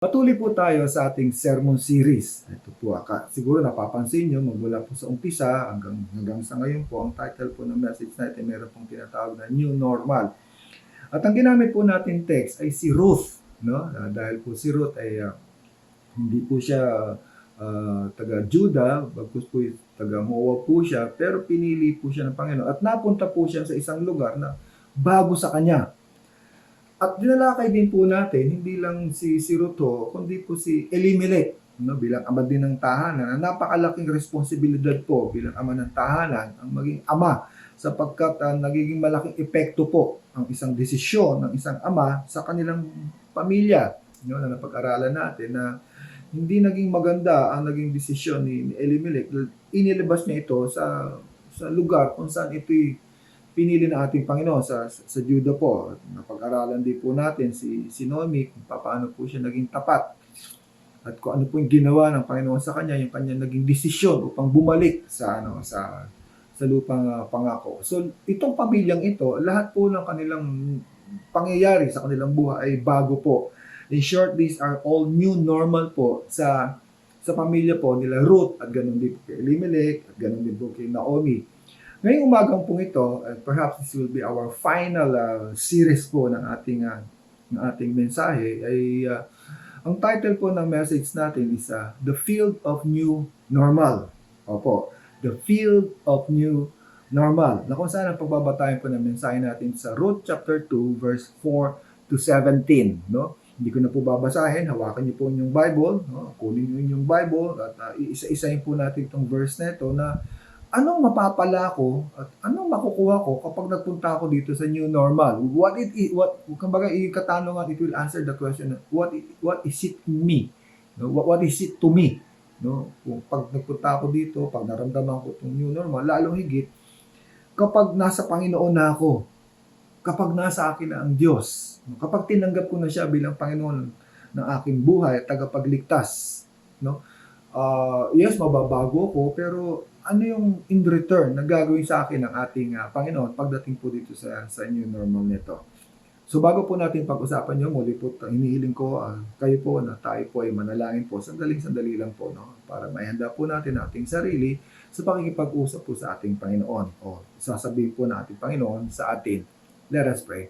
Patuloy po tayo sa ating sermon series. Ito po, siguro napapansin nyo, magmula po sa umpisa hanggang sa ngayon po, ang title po ng message natin, meron pong tinatawag na New Normal. At ang ginamit po natin text ay si Ruth. No? Dahil po si Ruth ay hindi po siya taga-Judah, bagkus po taga-Moab po siya, pero pinili po siya ng Panginoon at napunta po siya sa isang lugar na bago sa kanya. At dinalakay din po natin, hindi lang si Ruto, kundi po si Elimelech, no, bilang ama din ng tahanan, na napakalaking responsibilidad po bilang ama ng tahanan, ang maging ama, sapagkat nagiging malaking epekto po ang isang desisyon ng isang ama sa kanilang pamilya. No, na napag-aralan natin na hindi naging maganda ang naging desisyon ni Elimelech. Inilabas niya ito sa lugar kung saan ito'y pinili ng ating Panginoon sa Judah po. Napag-aralan din po natin si Noemi kung paano po siya naging tapat at kung ano po yung ginawa ng Panginoon sa kanya, yung kanyang naging desisyon upang bumalik sa lupang pangako. So itong pamilyang ito, lahat po ng kanilang pangyayari sa kanilang buhay ay bago po. In short, these are all new normal po sa pamilya po nila Ruth at ganun din po kay Elimelech at ganun din po kay Naomi. Ngayong umagang pong ito, perhaps this will be our final series po ng ating mensahe, ay ang title po ng message natin is The Field of New Normal. Opo, The Field of New Normal. Na kung saan ang pagbabatayan po ng mensahe natin sa Ruth chapter 2, verse 4 to 17. No? Hindi ko na po babasahin, hawakan niyo po yung Bible, no? Kunin niyo yung Bible at isa-isahin po natin itong verse na ito na anong mapapala ko at anong makukuha ko kapag nagpunta ako dito sa new normal? Kumbaga, katanungan, it will answer the question, what is it to me? No? What is it to me? No? Kung pag nagpunta ako dito, pag naramdaman ko itong new normal, lalong higit, kapag nasa Panginoon na ako, kapag nasa akin na ang Diyos, kapag tinanggap ko na siya bilang Panginoon ng aking buhay at tagapagligtas, no? Yes, mababago ko, pero ano yung in return na gagawin sa akin ng ating Panginoon pagdating po dito sa new normal nito. So bago po natin pag-usapan yun, muli po hinihiling ko kayo po na tayo po ay manalangin po, sandali lang po, no? Para maihanda po natin ating sarili sa pakikipag-usap po sa ating Panginoon. O sasabihin po ng ating Panginoon sa atin. Let us pray.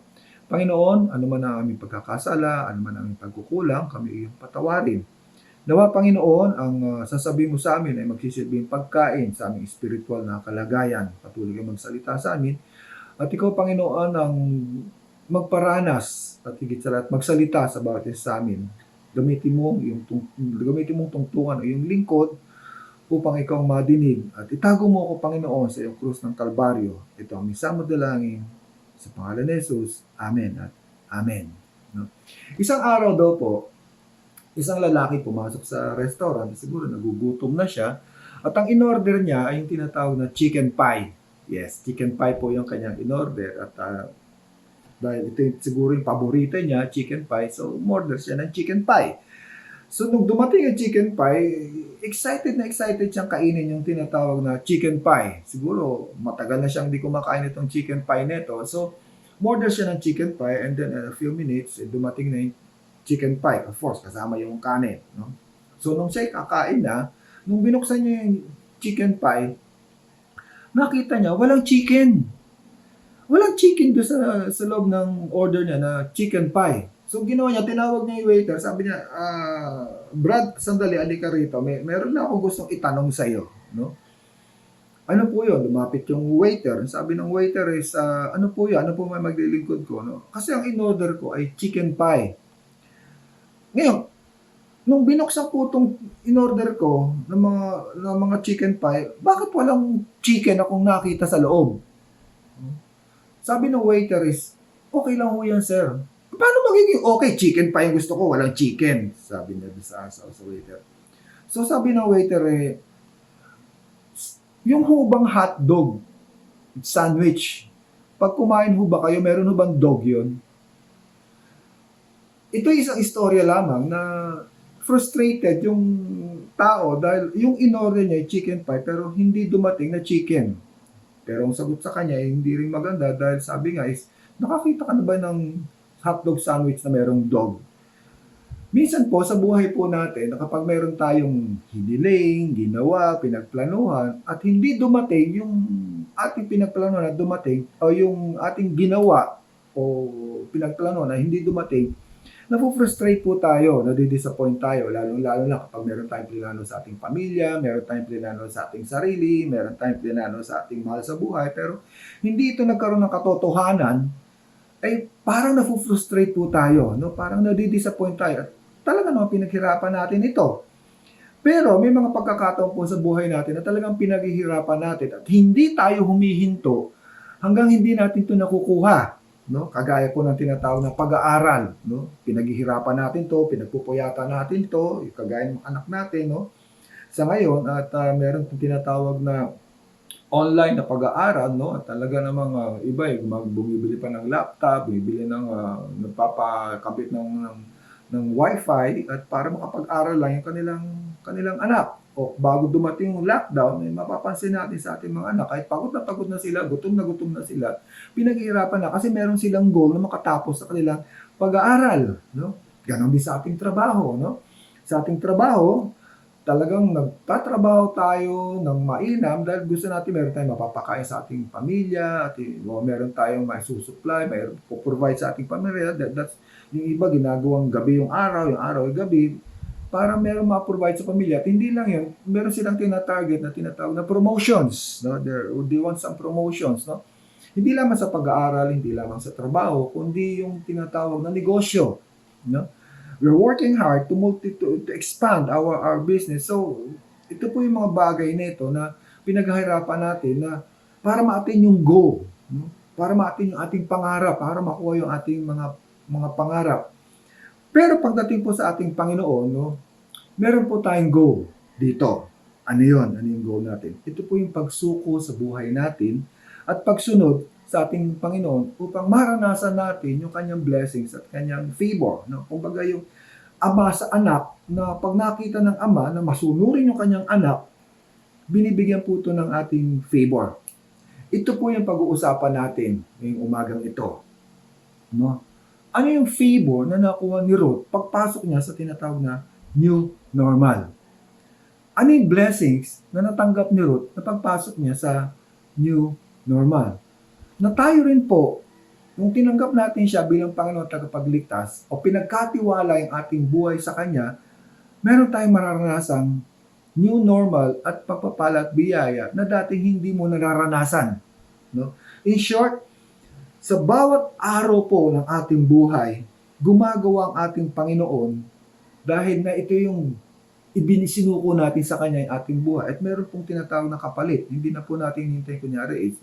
Panginoon, ano man ang aming pagkakasala, ano man ang aming pagkukulang, kami iyong patawarin. Nawa, Panginoon, ang sasabihin mo sa amin ay magsisilbing pagkain sa aming spiritual na kalagayan. Patuloy kang magsalita sa amin. At ikaw, Panginoon, ang magparanas at higit sa lahat magsalita sa bawat isa sa amin. Gamitin mong tungtungan o yung lingkod upang ikaw madinig. At itago mo ako, Panginoon, sa iyong krus ng Kalbaryo. Ito ang isang dalangin sa pangalan ni Jesus. Amen at Amen. No? Isang araw daw po, isang lalaki pumasok sa restaurant, siguro nagugutom na siya, at ang in-order niya ay yung tinatawag na chicken pie. Yes, chicken pie po yung kanyang in-order, at dahil ito siguro yung paborito niya, chicken pie, so umorder siya ng chicken pie. So nung dumating yung chicken pie, excited siyang kainin yung tinatawag na chicken pie. Siguro matagal na siyang hindi kumakain itong chicken pie nito. So umorder siya ng chicken pie, and then in a few minutes, dumating na yung chicken pie, of course, kasama yung kanin. No? So, nung siya kakain na, nung binuksan niya yung chicken pie, nakita niya, walang chicken. Walang chicken doon sa loob ng order niya na chicken pie. So, ginawa niya, tinawag niya yung waiter, sabi niya, Brad, sandali, alika rito, meron na akong gustong itanong sa iyo. No? Ano po yun? Lumapit yung waiter. Sabi ng waiter is, ano po yun? Ano po may maglilingkod ko? No? Kasi ang in-order ko ay chicken pie. Ngayon, nung binuksan po itong in-order ko ng mga chicken pie, bakit walang chicken akong nakita sa loob? Sabi ng waiter is, okay lang ho yan, sir. Paano magiging okay? Chicken pie yung gusto ko, walang chicken. Sabi niya sa waiter. So sabi ng waiter yung hubang hotdog sandwich, pag kumain ho ba kayo, meron ho bang dog yun? Ito isang istorya lamang na frustrated yung tao dahil yung in-order niya ay chicken pie pero hindi dumating na chicken. Pero ang sagot sa kanya ay hindi rin maganda dahil sabi nga is, nakakita ka na ba ng hotdog sandwich na merong dog? Minsan po sa buhay po natin na kapag meron tayong hiniling, ginawa, pinagplanuhan at hindi dumating yung ating pinagplanuhan na dumating o yung ating ginawa o pinagplanuhan na hindi dumating, nafu-frustrate po tayo, nadi-disappoint tayo, lalong-lalo na kapag meron tayong plinano sa ating pamilya, meron tayong plinano sa ating sarili, meron tayong plinano sa ating mahal sa buhay, pero hindi ito nagkaroon ng katotohanan, ay parang nafu-frustrate po tayo, no? Parang nadi-disappoint tayo. At talaga naman pinaghirapan natin ito. Pero may mga pagkakataon po sa buhay natin na talagang pinaghihirapan natin at hindi tayo humihinto hanggang hindi natin ito nakukuha. No? Kagaya po ng tinatawag na pag-aaral. No? Pinaghihirapan natin to, pinagpupuyatan natin to, kagaya ng anak natin. No? Sa ngayon, at meron pong tinatawag na online na pag-aaral, no? At talaga namang iba bumibili pa ng laptop, bumibili ng nagpapakabit ng wifi at para makapag-aral lang yung kanilang anak. O bago dumating yung lockdown, may mapapansin natin sa ating mga anak, kahit pagod na sila, gutom na sila, pinaghihirapan na kasi meron silang goal na makatapos sa kanilang pag-aaral, no? Ganon din sa ating trabaho, no? Sa ating trabaho, talagang nagtatrabaho tayo ng mainam dahil gusto natin meron tayong mapapakain sa ating pamilya, at meron tayong maisusupply, mayroon po-provide sa ating pamilya. That's yung iba ginagawang gabi yung araw ay gabi, para meron ma-provide sa pamilya. At hindi lang yun, meron silang tinatarget na tinatawag na promotions. No? They want some promotions. No? Hindi lamang sa pag-aaral, hindi lamang sa trabaho, kundi yung tinatawag na negosyo. No? We're working hard to expand our business. So, ito po yung mga bagay nito na pinaghihirapan natin na para ma-attain yung goal, no? Para ma-attain yung ating pangarap, para makuha yung ating mga pangarap. Pero pagdating po sa ating Panginoon, no, meron po tayong goal dito. Ano yun? Ano yung goal natin? Ito po yung pagsuko sa buhay natin at pagsunod sa ating Panginoon upang maranasan natin yung kanyang blessings at kanyang favor. No? Kumbaga yung ama sa anak na pag nakita ng ama na masunurin yung kanyang anak, binibigyan po ito ng ating favor. Ito po yung pag-uusapan natin ngayong umagang ito. No? Ano yung favor na nakuha ni Ruth pagpasok niya sa tinatawag na new normal? Ano yung blessings na natanggap ni Ruth na pagpasok niya sa new normal? Na tayo rin po, nung tinanggap natin siya bilang Panginoon at tagapagligtas o pinagkatiwala yung ating buhay sa Kanya, meron tayong mararanasang new normal at pagpapala at biyaya na dating hindi mo nararanasan. No? In short, sa bawat araw po ng ating buhay, gumagawa ang ating Panginoon dahil na ito yung ibinisinuko natin sa Kanya yung ating buhay at meron pong tinatawag na kapalit. Hindi na po natin hintay kunyari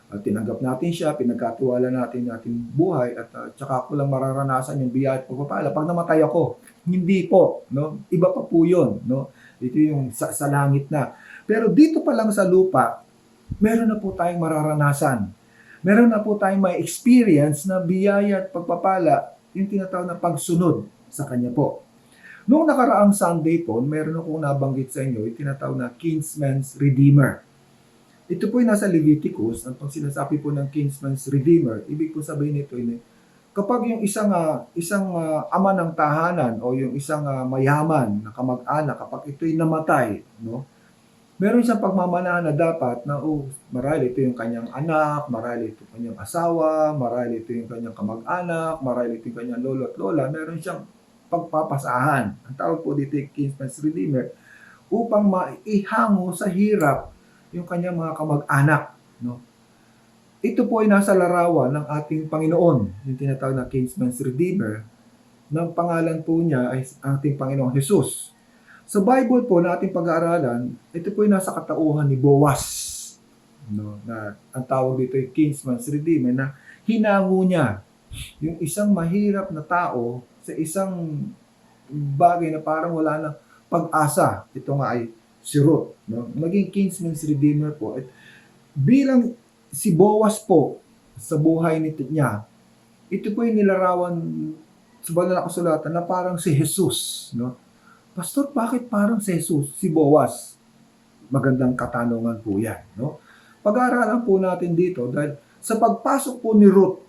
at tinanggap natin siya, pinagkatiwala natin yung ating buhay at tsaka ko lang mararanasan yung biyaya at pagpapala pag namatay ako. Hindi po, no? Iba pa po yun, no? Ito yung sa langit na. Pero dito pa lang sa lupa, meron na po tayong mararanasan. Meron na po tayong may experience na biyaya at pagpapala, yung tinatawag na pagsunod sa Kanya po. Noong nakaraang Sunday po, meron akong nabanggit sa inyo, yung tinatawag na Kinsman's Redeemer. Ito po yung nasa Leviticus, ang sinasabi po ng Kinsman's Redeemer, ibig po sabihin nito, kapag yung isang ama ng tahanan o yung isang mayaman na kamag-anak, kapag ito'y namatay, no, meron siyang pagmamanahan na dapat na, marahil ito yung kanyang anak, marahil ito yung kanyang asawa, marahil ito yung kanyang kamag-anak, marahil ito yung kanyang lolo at lola, meron siyang pagpapasahan. Ang tawag po dito yung Kinsman's Redeemer, upang maihango sa hirap yung kanyang mga kamag-anak, no? Ito po ay nasa larawan ng ating Panginoon, yung tinatawag na Kinsman's Redeemer. Ng pangalan po niya ay ating Panginoong Jesus. Sa Bible po na ating pag-aaralan, ito po ay nasa katauhan ni Boaz, no? Na ang tawag dito ay Kinsman's Redeemer, na hinango niya yung isang mahirap na tao sa isang bagay na parang wala nang pag-asa. Ito nga ay si Ruth, no? Naging Kinsman's Redeemer po. At bilang si Boaz po sa buhay niya, ito po yung nilarawan sa banal na kasulatan na parang si Jesus, no? Pastor, bakit parang si Jesus, si Boaz? Magandang katanungan po yan, no? Pag-aaralan po natin dito dahil sa pagpasok po ni Ruth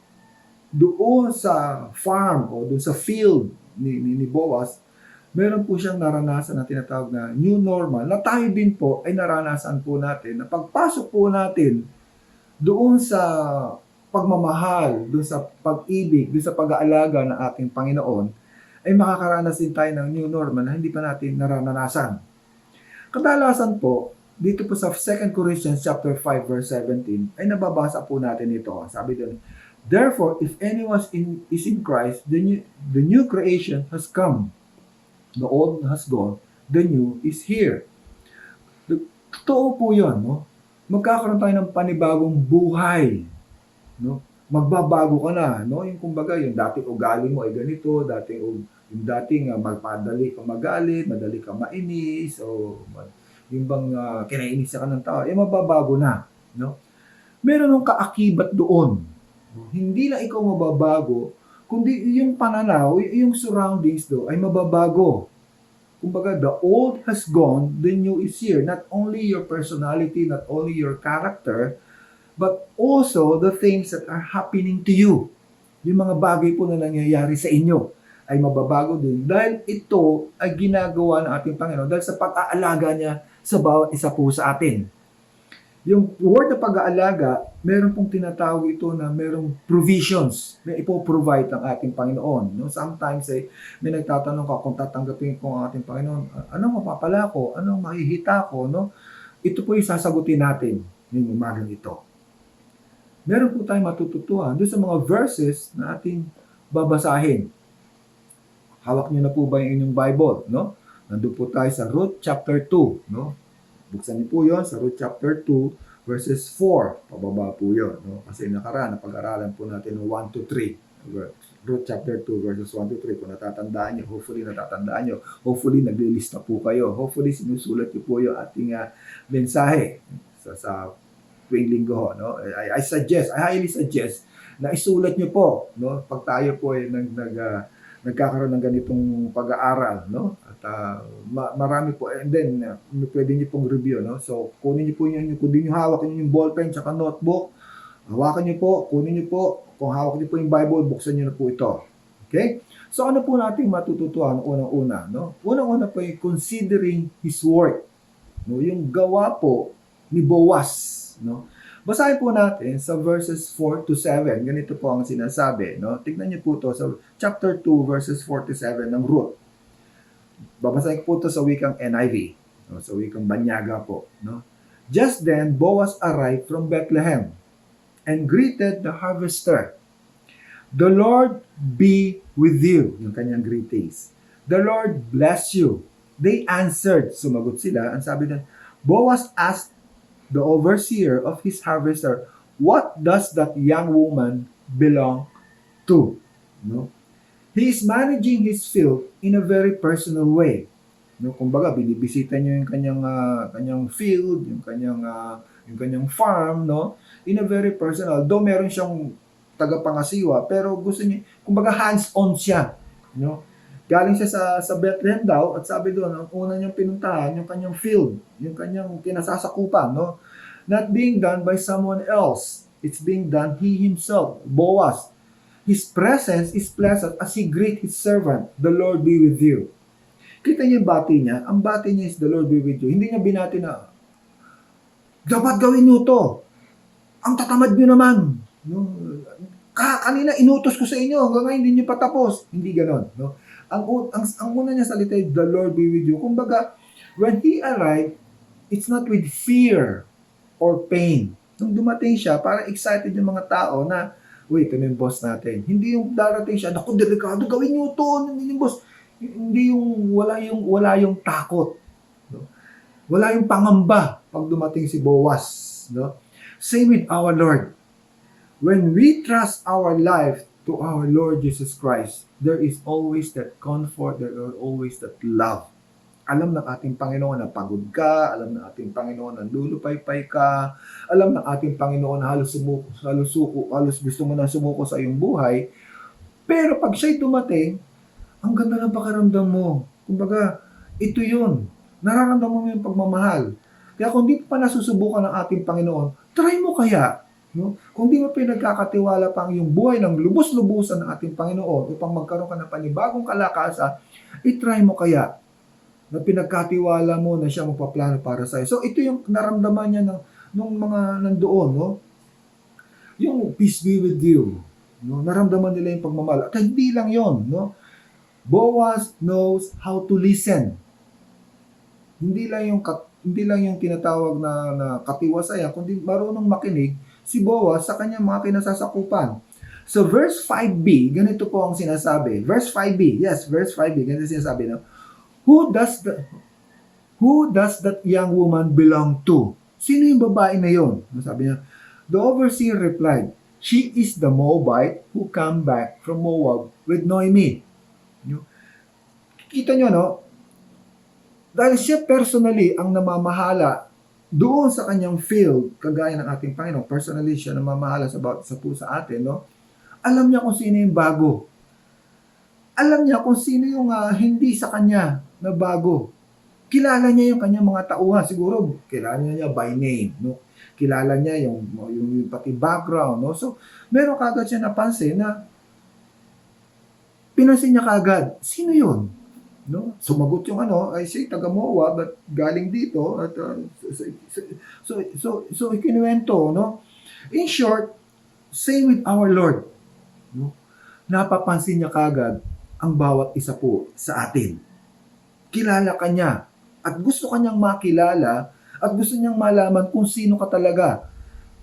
doon sa farm o doon sa field ni Boaz, meron po siyang naranasan na tinatawag na new normal na tayo din po ay naranasan po natin na pagpasok po natin doon sa pagmamahal, doon sa pag-ibig, doon sa pag-aalaga ng ating Panginoon, ay makakaranas din tayo ng new normal na hindi pa natin naranasan. Kadalasan po, dito po sa 2 Corinthians chapter 5 verse 17 ay nababasa po natin ito. Sabi doon, therefore, if anyone is in Christ, the new creation has come. The old has gone, the new is here. Totoo po yun, no? Magkakaroon tayo ng panibagong buhay, no? Magbabago ka na, no? Yung kumbaga, yung dating ugali mo ay ganito, yung dating magpadali ka magalit, madali ka mainis, o yung bang kinainis ka ng tao, mababago na, no? Meron ng kaakibat doon. Hindi na ikaw mababago, kundi yung pananaw, yung surroundings do ay mababago. Kumbaga, the old has gone, the new is here. Not only your personality, not only your character, but also the things that are happening to you. Yung mga bagay po na nangyayari sa inyo ay mababago din dahil ito ay ginagawa ng ating Panginoon dahil sa pag-aalaga niya sa bawat isa po sa atin. Yung word na pag-aalaga, meron pong tinatawag ito na merong provisions na ipoprovide ng ating Panginoon. No? Sometimes may nagtatanong ka kung tatanggapin ko ang ating Panginoon, anong mapapala ko? Anong makihita ko? No? Ito po yung sasagutin natin yung umagang ito. Meron po tayong matututuhan doon sa mga verses na ating babasahin. Hawak niyo na po ba yung inyong Bible? No? Nandun po tayo sa Ruth chapter 2. No? Buksan niyo po yun sa Ruth chapter 2 verses 4. Pababa po yun. No? Kasi nakaraan, napag-aralan po natin ng 1 to 3. Ruth chapter 2 verses 1 to 3. Kung natatandaan niyo, hopefully natatandaan niyo. Hopefully naglilista po kayo. Hopefully sinusulat niyo po yung ating mensahe sa tuwing linggo. No? I highly suggest na isulat niyo po. No? Pag tayo po ay nagkakaroon ng ganitong pag-aaral, no? At marami po, and then pwede niyo pong review, no? So kunin niyo po yun, kung di niyo hawak niyo yung ballpen tsaka notebook, hawakan niyo po, kunin niyo po, kung hawak niyo po yung Bible, buksan niyo na po ito. Okay? So ano po natin matututuan unang-una, no? Unang-una po yung considering his work, no? Yung gawa po ni Boaz, no? Basahin po natin sa verses 4 to 7. Ganito po ang sinasabi. No? Tignan niyo po ito sa chapter 2 verses 4 to 7 ng Ruth. Babasahin po ito sa wikang NIV. No? Sa wikang Banyaga po. No? Just then, Boaz arrived from Bethlehem and greeted the harvester. The Lord be with you. Yung kanyang greetings. The Lord bless you. They answered. Sumagot sila. Ang sabi din, Boaz asked the overseer of his harvester, what does that young woman belong to? No? He is managing his field in a very personal way. No, kumbaga binibisita niyo yung kanyang field, yung kanyang farm, no? In a very personal. Though meron siyang tagapangasiwa, pero gusto niya, kumbaga hands-on siya, no? Galing siya sa Bethlehem daw at sabi doon, ang una niyang pinuntahan, yung kanyang field, yung kanyang kinasasakupan, no? Not being done by someone else. It's being done he himself, Boaz. His presence is pleasant as he greet his servant, the Lord be with you. Kita niyo yung bati niya? Ang bati niya is the Lord be with you. Hindi niya binati na, dapat gawin niyo to. Ang tatamad niyo naman. No? Kanina inutos ko sa inyo, hanggang ngayon hindi niyo patapos. Hindi ganon. No? Ang una niya salita ay, the Lord be with you. Kumbaga, when he arrived, it's not with fear or pain. Nung dumating siya, parang excited yung mga tao na, wait, ito na yung boss natin. Hindi yung darating siya, naku, delikado, gawin niyo ito. Hindi yung boss. Hindi yung, wala yung takot. No? Wala yung pangamba pag dumating si Boaz. No? Same with our Lord. When we trust our life to our Lord Jesus Christ, there is always that comfort, there is always that love. Alam ng ating Panginoon na pagod ka, alam ng ating Panginoon na lulupay-pay ka, alam ng ating Panginoon na halos gusto mo na sumuko sa iyong buhay, pero pag siya'y dumating, ang ganda ng pakiramdam mo. Kumbaga, ito yun. Nararamdaman mo yung pagmamahal. Kaya kung di pa nasusubukan ng ating Panginoon, try mo kaya. No? Kung di mo pinagkakatiwala pa ang iyong buhay ng lubos-lubusan ng ating Panginoon upang magkaroon ka ng panibagong kalakasan, itry mo kaya na pinagkatiwala mo na siya magpaplano para sa'yo. So ito yung naramdaman niya ng mga nandoon, no? Yung peace be with you. No? Naramdaman nila yung pagmamahal. At hindi lang yon, no? Boaz knows how to listen. Hindi lang yung tinatawag na katiwasayan, kundi marunong makinig si Boaz sa kanyang mga kinasasakupan. So verse 5b, ganito po ang sinasabi. Verse 5b, yes, verse 5b, ganito sinasabi, no? Who does that young woman belong to? Sino yung babae na yon? Sabi niya, the overseer replied, she is the Moabite who come back from Moab with Noemi. Kita nyo, no? Dahil siya personally ang namamahala doon sa kanyang field, kagaya ng ating Panginoon, personally siya namamahala sa po sa atin, no? Alam niya kung sino yung bago. Alam niya kung sino yung hindi sa kanya na bago. Kilala niya yung kanyang mga tauhan. Siguro, kilala niya by name, no? Kilala niya yung pati background, no? So, meron kagad siya napansin na pinansin niya kagad, sino yun? No? Sumagot yung ay siya taga Moab at galing dito at so ikinuwento, no? In short, same with our Lord, no? Napapansin niya kagad ang bawat isa po sa atin. Kilala ka niya at gusto kanyang makilala at gusto niyang malaman kung sino ka talaga.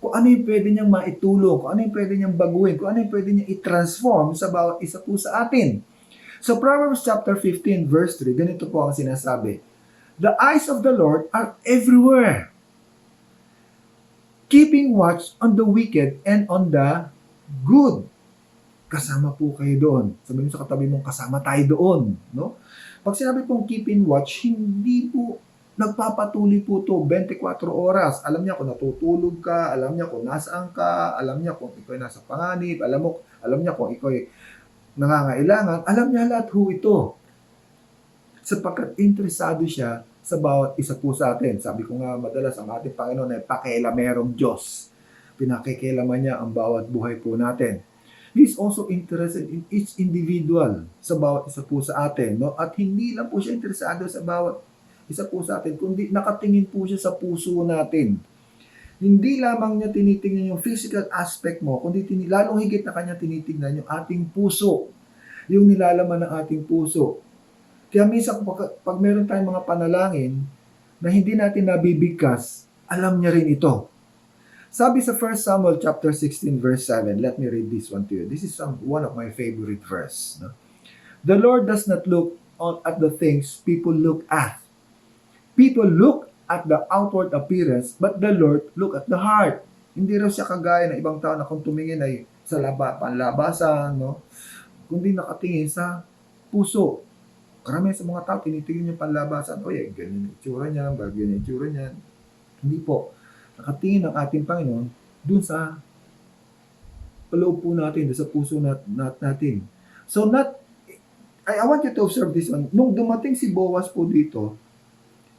Kung ano yung pwede niyang maitulong, kung ano yung pwede niyang baguhin, kung ano yung pwede niyang i-transform sa bawat isa po sa atin. So Proverbs chapter 15 verse 3, ganito po ang sinasabi. The eyes of the Lord are everywhere, keeping watch on the wicked and on the good. Kasama po kayo doon. Sabihin mo sa katabi mong kasama tayo doon, no? Pag sinabi pong keeping watch, hindi po nagpapatuloy po to 24 oras. Alam niya kung natutulog ka, alam niya kung nasaan ka, alam niya kung ikaw ay nasa panganib, alam niya kung ikaw ay nangangailangan, alam niya lahat ho ito. Sapagkat interesado siya sa bawat isa po sa atin. Sabi ko nga madalas, ang ating Panginoon ay pakialamerong Diyos. Pinakikialaman niya ang bawat buhay po natin. He is also interested in each individual sa bawat isa po sa atin. No? At hindi lang po siya interesado sa bawat isa po sa atin, kundi nakatingin po siya sa puso natin. Hindi lamang niya tinitingnan yung physical aspect mo, kundi lalong higit na kanya tinitingnan yung ating puso, yung nilalaman ng ating puso. Kaya minsan pag meron tayong mga panalangin na hindi natin nabibigkas, alam niya rin ito. Sabi sa 1 Samuel chapter 16 verse 7, let me read this one to you. This is one of my favorite verse. No? The Lord does not look at the things people look at. People look at the outward appearance, but the Lord look at the heart. Hindi raw siya kagaya ng ibang tao na kung tumingin ay sa panlabasan, no? Kundi nakatingin sa puso. Karamihan sa mga tao, tinitingin yung panlabasan. Oy, ganyan yung itsura niya, ganyan yung itsura niya. Hindi po. Nakatingin ang ating Panginoon dun sa paloob po natin, dun sa puso natin. So, I want you to observe this one. Nung dumating si Boaz po dito,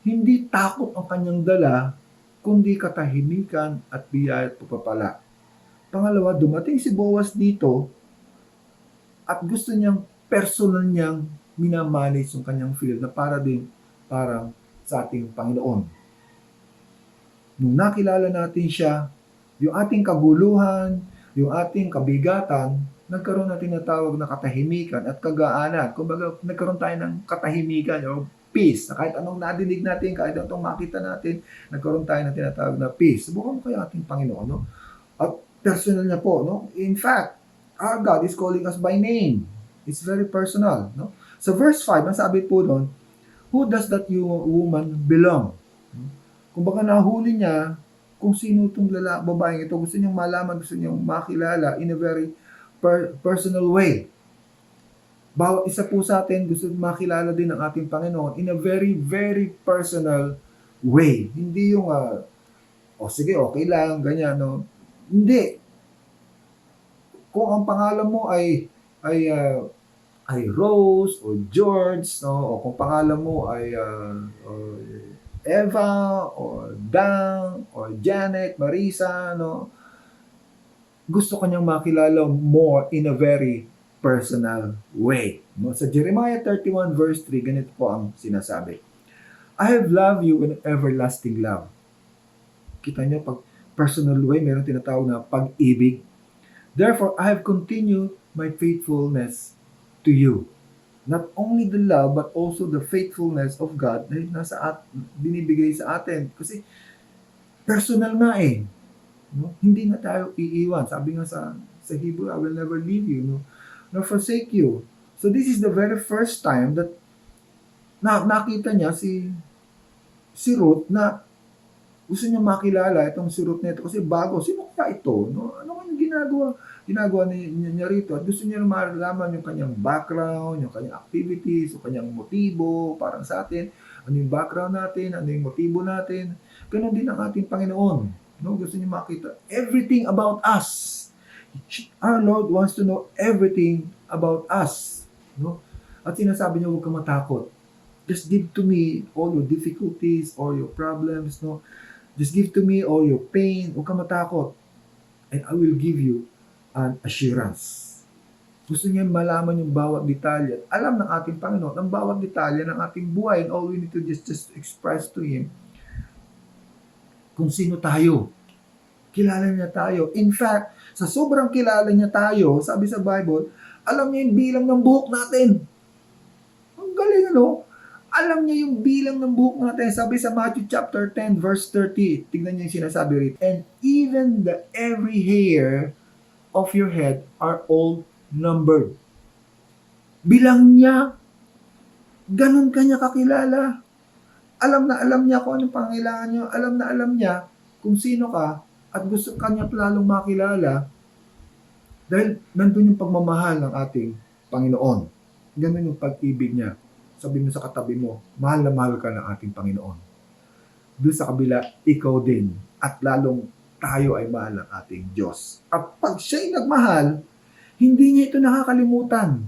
hindi takot ang kanyang dala, kundi katahimikan at biyaya at pagpapala. Pangalawa, dumating si Boaz dito at gusto niyang personal niyang minamanage yung kanyang field na parang sa ating Panginoon. Nung nakilala natin siya, yung ating kaguluhan, yung ating kabigatan, nagkaroon na tinatawag na katahimikan at kagaanan. Kumbaga, nagkaroon tayo ng katahimikan o peace. Kahit anong nadinig natin, kahit anong makita natin, nagkaroon tayo ng tinatawag na peace. Subukan mo kaya ating Panginoon, no? At personal niya po, no? In fact, our God is calling us by name. It's very personal, no? So verse 5, ang sabi po doon, who does that woman belong? Kung baka nahuli niya kung sino itong babaeng ito, gusto niyang malaman, gusto niyang makilala in a very personal way. Bawat isa po sa atin gusto makilala din ng ating Panginoon in a very, very personal way. Hindi yung, sige, okay lang, ganyan, no? Hindi. Kung ang pangalan mo ay Rose o George, no? O kung pangalan mo ay Eva o Dan o Janet, Marisa, no? gusto kanyang makilala more in a very personal way. No? Sa Jeremiah 31 verse 3, ganito po ang sinasabi. I have loved you with everlasting love. Kita niyo, pag personal way, meron tinatawag na pag-ibig. Therefore, I have continued my faithfulness to you. Not only the love, but also the faithfulness of God na binibigay sa atin. Kasi personal nga eh. No? Hindi na tayo iiwan. Sabi nga sa Hebrew, I will never leave you, no? Nor forsake you. So this is the very first time that nakita niya si Ruth na gusto niya makilala itong si Ruth na ito kasi bago. Sino kaya ito? No? Ano kanyang ginagawa niya rito? At gusto niya malaman yung kanyang background, yung kanyang activities, yung kanyang motibo para sa atin. Ano yung background natin? Ano yung motibo natin? Ganon din ang ating Panginoon. No? Gusto niya makita everything about us. Our Lord wants to know everything about us. No? At sinasabi niya, huwag kang matakot. Just give to me all your difficulties or your problems. No? Just give to me all your pain. Huwag kang matakot. And I will give you an assurance. Gusto niya malaman yung bawat detalye. Alam ng ating Panginoon ang bawat detalye ng ating buhay. And all we need to just express to Him kung sino tayo. Kilala niya tayo. In fact, sa sobrang kilala niya tayo, sabi sa Bible, alam niya yung bilang ng buhok natin. Ang galing, ano? Alam niya yung bilang ng buhok natin. Sabi sa Matthew chapter 10, verse 30. Tignan niyo yung sinasabi rito. And even the every hair of your head are all numbered. Bilang niya. Ganun kanya kakilala. Alam na alam niya kung anong pangailangan niyo. Alam na alam niya kung sino ka at gusto kanya lalong makilala dahil nandun yung pagmamahal ng ating Panginoon. Ganun yung pag-ibig niya. Sabi mo sa katabi mo, mahal na mahal ka ng ating Panginoon. Doon sa kabila, ikaw din. At lalong tayo ay mahal ng ating Diyos. At pag siya'y nagmahal, hindi niya ito nakakalimutan.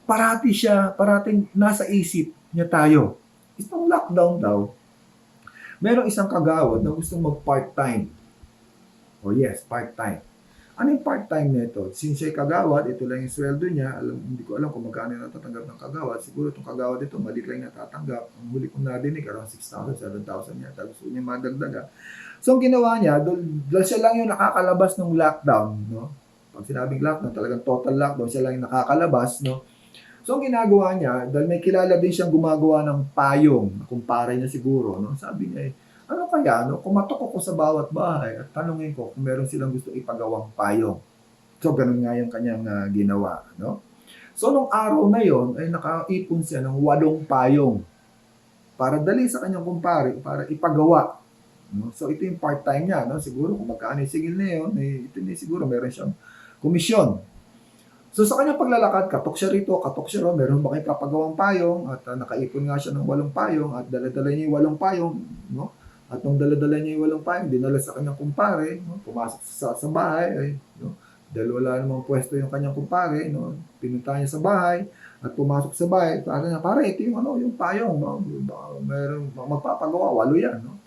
Parating nasa isip niya tayo. Itong lockdown daw, merong isang kagawad na gustong mag-part-time. Oh yes, part-time. Ano yung part-time nito? Since siya'y kagawad, ito lang yung sweldo niya. Hindi ko alam kung magkano yung natatanggap ng kagawad. Siguro itong kagawad ito, maliit lang yung natatanggap. Ang huli kong nadinig, around 6,000, 7,000 niya. Tapos gusto niya madagdaga. So, ang ginawa niya, dahil siya lang yung nakakalabas ng lockdown, no? Pag sinabing lockdown, talagang total lockdown, siya lang yung nakakalabas, no? So, ang ginagawa niya, dahil may kilala din siyang gumagawa ng payong, kumpare niya siguro, no? Sabi niya, ano kaya, no? Kumatok ako sa bawat bahay at tanungin ko kung meron silang gusto ipagawang payong. So, ganun nga yung kanyang ginawa, no? So, nung araw na yon ay nakaipon siya ng 8 payong para dali sa kanyang kumpare, para ipagawa. No? So, ito yung part-time niya, no? Siguro kung magkano yung sigil na yun, ito na siguro meron siyang komisyon. So sa kanyang paglalakad, katok siya rito, katok siya ro, meron ba kayo papagawang payong at nakaipon nga siya ng 8 payong at daladala niya yung 8 payong, no? At nung daladala niya yung 8 payong, dinala sa kanyang kumpare, no? Pumasok sa bahay, no? Dahil wala namang pwesto yung kanyang kumpare, no? Pinunta niya sa bahay at pumasok sa bahay, sabi niya, pare, ito yung yung payong, no? Meron magpapagawa, 8 yan, no?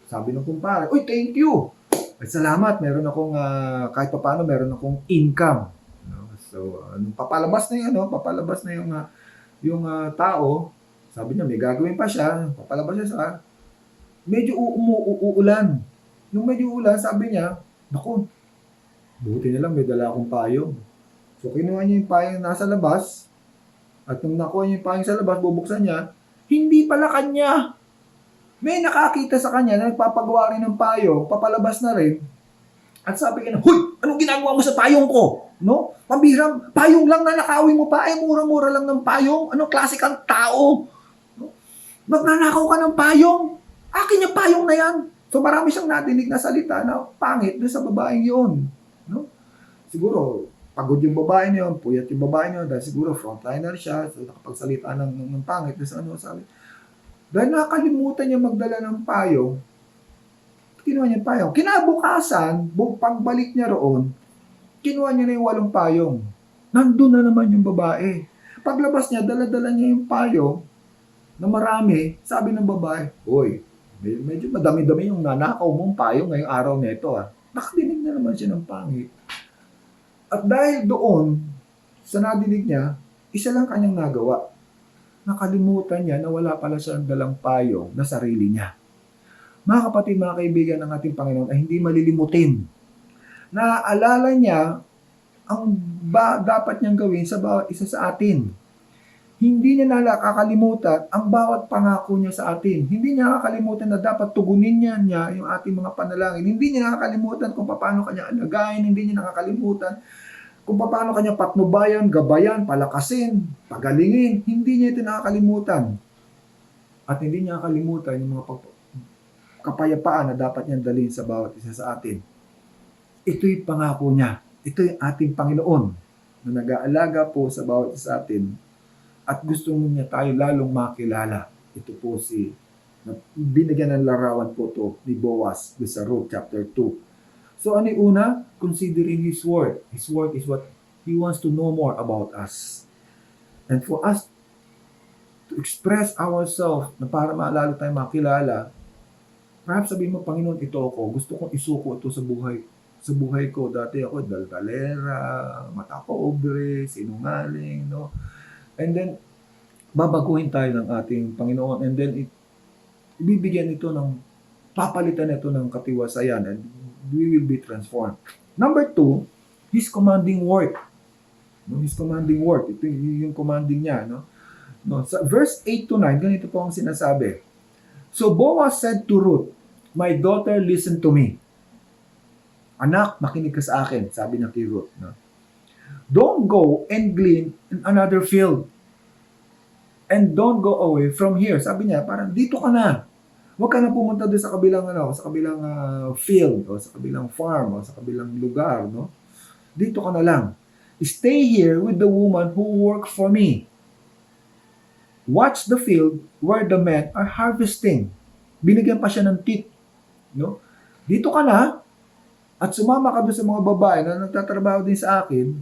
Sabi ng kumpare, uy, thank you. Ay, salamat, meron akong kahit paano meron akong income. So, nung papalabas na yung tao, sabi niya, may gagawin pa siya, papalabas siya sa, medyo uulan. Nung medyo uulan, sabi niya, naku, buti na lang, may dala akong payong. So, kinuha niya yung payong nasa labas, at nung nakuha niya yung payong sa labas, bubuksan niya, hindi pala kanya. May nakakita sa kanya na nagpapagawa rin ng payong, papalabas na rin, at sabi niya, huy, anong ginagawa mo sa payong ko? No? Pambirang, payong lang na nakawin mo pa, mura-mura lang ng payong. Anong klase kang tao? No? Magnanakaw ka ng payong. Akin yung payong na yan. So marami siyang nadinig na salita na pangit doon sa babaeng yun. No? Siguro, pagod yung babae niyo, puyat yung babae niyo, dahil siguro frontliner siya, so nakapagsalita ng pangit doon sa sabi. Dahil nakalimutan niya magdala ng payong, kinuha niya yung payong. Kinabukasan, pagbalik niya roon, kinuha niya na yung 8 payong. Nandun na naman yung babae. Paglabas niya, dala-dala niya yung payong na marami. Sabi ng babae, "Hoy, medyo madami-dami yung nanakaw mong payong ngayong araw na ito. nakadinig na naman siya ng pangit. At dahil doon, sa nadinig niya, isa lang kanyang nagawa. Nakalimutan niya na wala pala siyang dalang payong na sarili niya. Mga kapatid, mga kaibigan ng ating Panginoon ay hindi malilimutin. Naaalala niya ang dapat niyang gawin sa bawat isa sa atin. Hindi niya nakakalimutan ang bawat pangako niya sa atin. Hindi niya nakakalimutan na dapat tugunin niya yung ating mga panalangin. Hindi niya nakakalimutan kung paano kanya alagayin. Hindi niya nakakalimutan kung paano kanya patnubayan, gabayan, palakasin, pagalingin. Hindi niya ito nakakalimutan. At hindi niya nakakalimutan yung mga kapayapaan na dapat niyang dalhin sa bawat isa sa atin. Ito'y pangako niya. Ito yung ating Panginoon na nag-aalaga po sa bawat isa sa atin at gusto niya tayo lalong makilala. Ito po binigyan ng larawan po to ni Boaz sa Ruth chapter 2. So ano yung una? Considering His Word. His Word is what He wants to know more about us. And for us to express ourselves na para maalala tayo makilala, perhaps sabihin mo, Panginoon, ito ako. Gusto kong isuko ito sa buhay ko. Dati ako dalgalera, matapobre, sinungaling, no? And then, babaguhin tayo ng ating Panginoon. And then, ibibigyan ito papalitan ito ng katiwasayan. And we will be transformed. Number 2, His commanding work. No, His commanding work. Ito yung commanding niya. No? Sa verse 8 to 9, ganito po ang sinasabi. So Boaz said to Ruth, "My daughter, listen to me." Anak, makinig ka sa akin, sabi niya kay Ruth. No? Don't go and glean in another field. And don't go away from here. Sabi niya, parang dito ka na. Huwag ka na pumunta doon sa kabilang field o sa kabilang farm o sa kabilang lugar, no? Dito ka na lang. Stay here with the woman who work for me. Watch the field where the men are harvesting. Binigyan pa siya ng tip, no? Dito ka na at sumama ka doon sa mga babae na nagtatrabaho din sa akin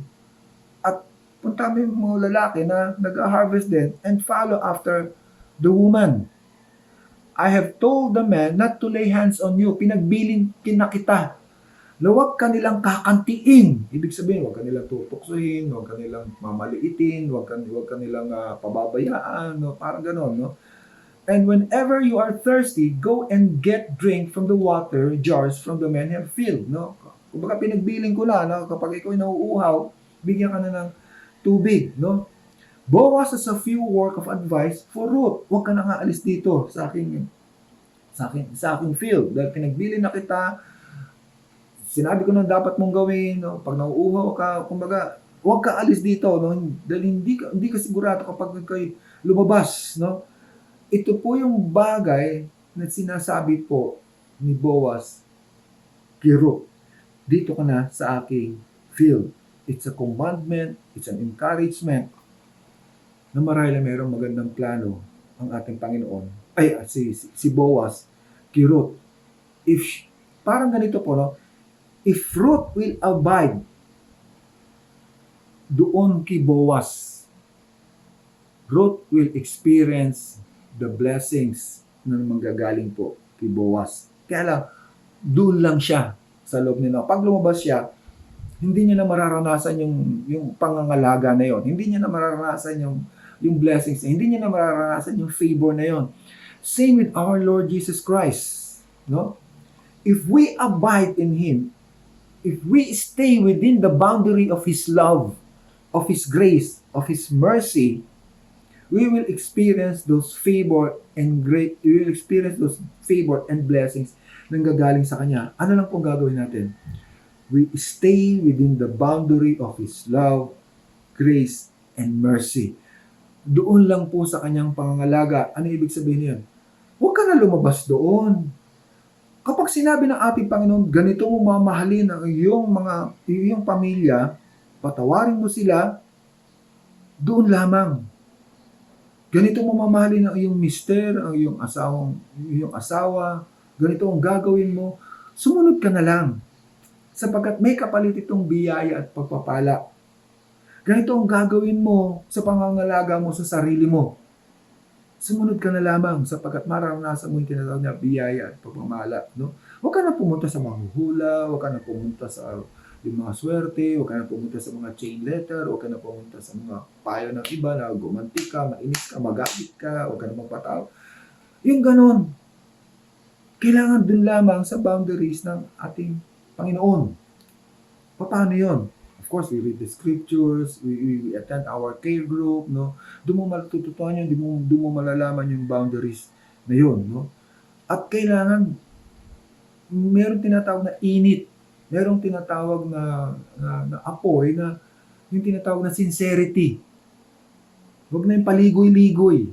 at punta mo yung mga lalaki na nag-harvest din and follow after the woman. I have told the men not to lay hands on you. Pinagbilin kita. Huwag ka nilang kakantiin. Ibig sabihin, huwag ka nilang tutuksuhin, huwag ka nilang mamaliitin, huwag ka nilang pababayaan, no? Parang gano'n, no? And whenever you are thirsty, go and get drink from the water jars from the men have filled, no? Kumbaga pinagbilin ko na, no? Kapag ikaw ay nauuhaw, bigyan ka na ng tubig, no? Boaz has a few word of advice for Ruth. Huwag ka na nga alis dito sa aking field. Dahil pinagbili na kita, sinabi ko na dapat mong gawin, no? Pag nauuhaw ka, kumbaga, huwag ka alis dito, no? Dahil hindi ka sigurado kapag kayo lumabas, no? Ito po yung bagay na sinasabi po ni Boaz kay Ruth. Dito ka na sa aking field. It's a commandment, it's an encouragement na marahil mayroong magandang plano ang ating Panginoon, si Boaz kay Ruth. Parang ganito po, no? If Ruth will abide doon kay Boaz, Ruth will experience the blessings na manggagaling po kay Boaz. Kaya lang, doon lang siya sa loob nila. Pag lumabas siya, hindi niya na mararanasan yung pangangalaga na yon. Hindi niya na mararanasan yung blessings. Hindi niya na mararanasan yung favor na yon. Same with our Lord Jesus Christ. No? If we abide in Him, if we stay within the boundary of His love, of His grace, of His mercy, we will experience those favor and blessings nang gagaling sa Kanya. Ano lang po gagawin natin? We stay within the boundary of His love, grace, and mercy. Doon lang po sa Kanyang pangangalaga. Ano ibig sabihin niyan? Huwag ka na lumabas doon. Kapag sinabi ng ating Panginoon, ganito mo mamahalin ang iyong pamilya, patawarin mo sila, doon lamang. Ganito mo mamahalin ang iyong mister, ang iyong asawa, ganito ang gagawin mo, sumunod ka na lang. Sapagkat may kapalit itong biyaya at pagpapala. Ganito ang gagawin mo sa pangangalaga mo sa sarili mo. Sumunod ka na lamang sapagkat mararanasan mo yung tinatawag na biyaya at pagmamala, no? Huwag ka na pumunta sa manghuhula, huwag ka na pumunta sa yung mga swerte, huwag ka na pumunta sa mga chain letter, huwag ka na pumunta sa mga payo ng iba na gumanti ka, mainis ka, magalit ka, huwag ka na magpatao. Yung ganon, kailangan dun lamang sa boundaries ng ating Panginoon. Paano yun? Of course, we read the scriptures, we attend our care group, no? Doon mo matututuan yun, doon mo malalaman yung boundaries na yun, no? At kailangan, merong tinatawag na init, merong tinatawag na apoy, na yung tinatawag na sincerity. Huwag na yung paligoy-ligoy.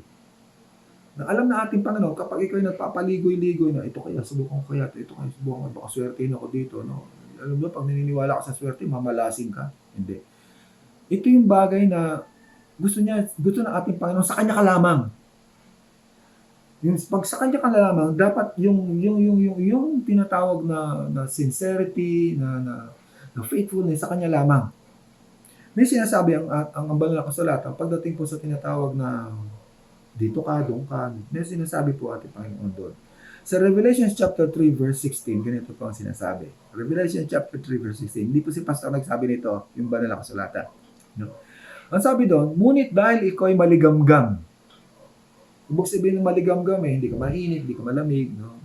Na alam na ating Panginoon, kapag ikaw ay nagpapaligoy-ligoy na, ito kaya, subukan ko kaya, ito kaya, subukan ko, baka swertein ako dito, no? Alam mo, pag naniniwala ka sa swerte, mamalasing ka. Hindi. Ito yung bagay na gusto ng ating Panginoon, sa Kanya ka lamang. Yung pag sa Kanya ka lamang, dapat yung tinatawag na sincerity, na faithfulness, sa Kanya lamang. May sinasabi ang banal na kasulatan, pagdating po sa tinatawag na dito ka, doon ka, may sinasabi po ating Panginoon doon. Sa Revelation chapter 3 verse 16, ganito po ang sinasabi. Revelation chapter 3 verse 16, hindi po si pastor nagsabi nito, yung banal na kasulatan. No? Ang sabi doon, ngunit dahil ikaw ay maligamgam. Ibig sabihin ng maligamgam hindi ka mainit, hindi ka malamig, no?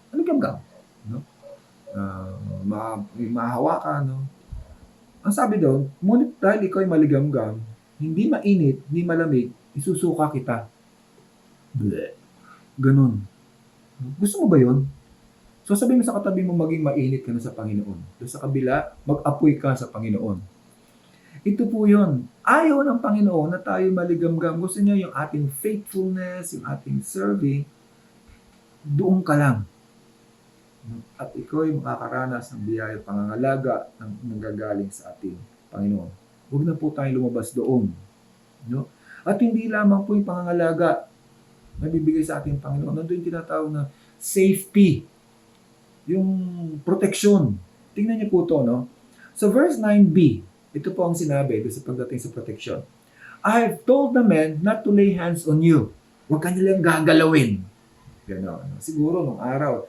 Maligamgam, no? Mahawa ka, no? Ang sabi doon, ngunit dahil ikaw ay maligamgam, hindi mainit, hindi malamig, isusuka kita. Bleh. Ganon. Gusto mo ba yun? So sabihin mo sa katabi mo, maging mainit ka na sa Panginoon. Doon sa kabila, mag-apoy ka sa Panginoon. Ito po yun. Ayaw ng Panginoon na tayo maligamgam. Gusto niya yung ating faithfulness, yung ating serving, doon ka lang. At ikaw ay makakaranas ng biyaya pangangalaga ng nanggagaling sa ating Panginoon. Huwag na po tayong lumabas doon. No? At hindi lamang po yung pangangalaga nabibigay sa ating Panginoon. Nandun yung tinatawag na safety. Yung protection. Tingnan niyo po ito, no? So verse 9b, ito po ang sinabi doon sa pagdating sa protection. I have told the men not to lay hands on you. Huwag ka nilang gagalawin. Gano'n. Siguro nung araw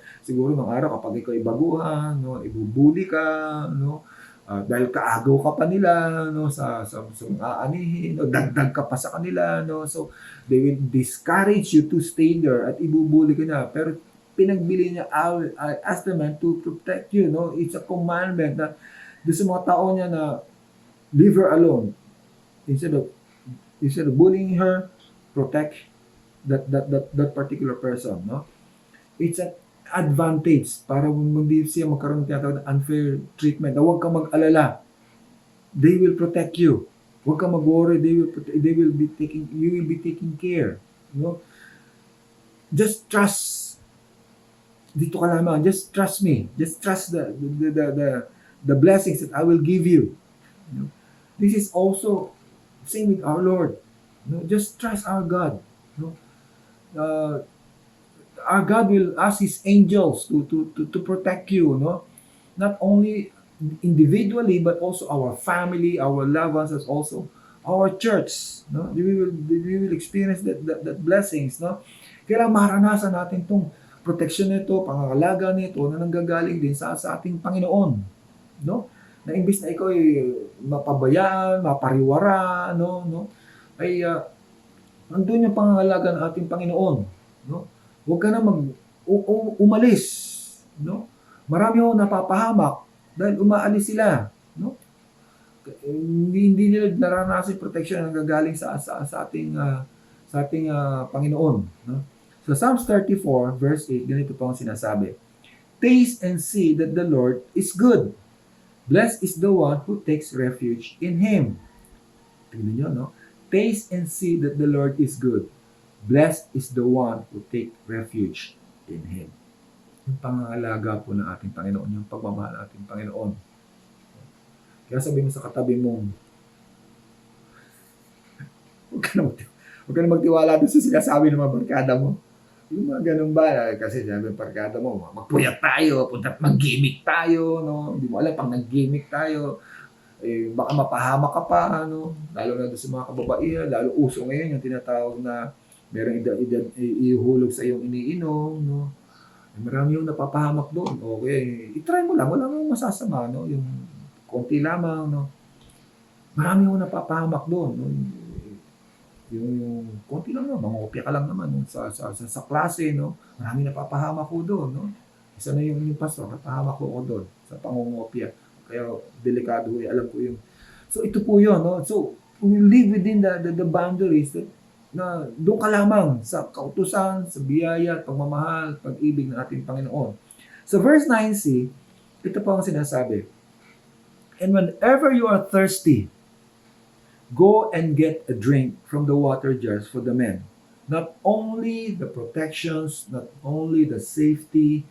kapag ikaw ibaguhan, no, ibubuli ka, no, dahil kaagaw ka pa nila, no, sa aanihin, no, dagdag ka pa sa kanila, no, so they will discourage you to stay there at ibubuli ka na. Pero pinagbili niya, I ask the man to protect you, no. It's a commandment na doon sa mga tao niya na leave her alone. Instead of bullying her, protect that particular person, no. It's an advantage para hindi siya magkaroon ng tinatawag na unfair treatment. Na huwag kang mag-alala. They will protect you. Huwag kang mag-worry. You will be taking care. You know? Just trust. Dito ka lamang. Just trust me. Just trust the blessings that I will give you. You know? This is also same with our Lord. You know? Just trust our God. You know? Our God will ask His angels to protect you, no? Not only individually, but also our family, our loved ones, as also our church, no? We will experience that blessings, no? Kaya maranasan natin tong protection nito, pangangalaga nito na nanggagaling din sa ating Panginoon, no? Na imbis na ikaw ay mapabayaan, mapariwara, no? Ay nandun yung pangangalaga ng ating Panginoon, no? Huwag ka na umalis, no? Marami ako napapahamak dahil umaalis sila, no? Hindi nila naranasan protection na gagaling sa ating Panginoon, no? So Psalms 34 verse 8, ganito po ang sinasabi. Taste and see that the Lord is good. Blessed is the one who takes refuge in Him. Tingnan niyo, no? Taste and see that the Lord is good. Blessed is the one who take refuge in Him. Yung pangangalaga po ng ating Panginoon, yung pagmamahal ng ating Panginoon. Kaya sabi mo sa katabi mo, huwag ka na magtiwala doon sa sinasabi ng mga barkada mo. Yung mga ganun ba? Kasi sabi ng barkada mo, magpuyat tayo, mag-gimmick tayo, no? Hindi mo alam, pag nag-gimmick tayo, baka mapahamak ka pa, no? Lalo na doon sa mga kababaihan, lalo uso ngayon yung tinatawag na Merong ihulog sa iyong iniinom, no? Marami yung napapahamak doon. Okay, i-try mo lang, wala namang masasama, no? Yung konti lamang, no? Marami yung napapahamak doon, no? Yung konti lang naman, mangopya ka lang naman no? sa klase, no? Marami napapahamak ko doon, no? Isa na yung pastor, napahamak ko doon sa pangungopya. Kaya delikado, alam ko yung. So ito po yun, no? So we live within the boundaries na doon ka lamang sa kautusan, sa biyaya, pagmamahal, pag-ibig ng ating Panginoon. So verse 9c, ito po ang sinasabi. And whenever you are thirsty, go and get a drink from the water jars for the men. Not only the protections, not only the safety,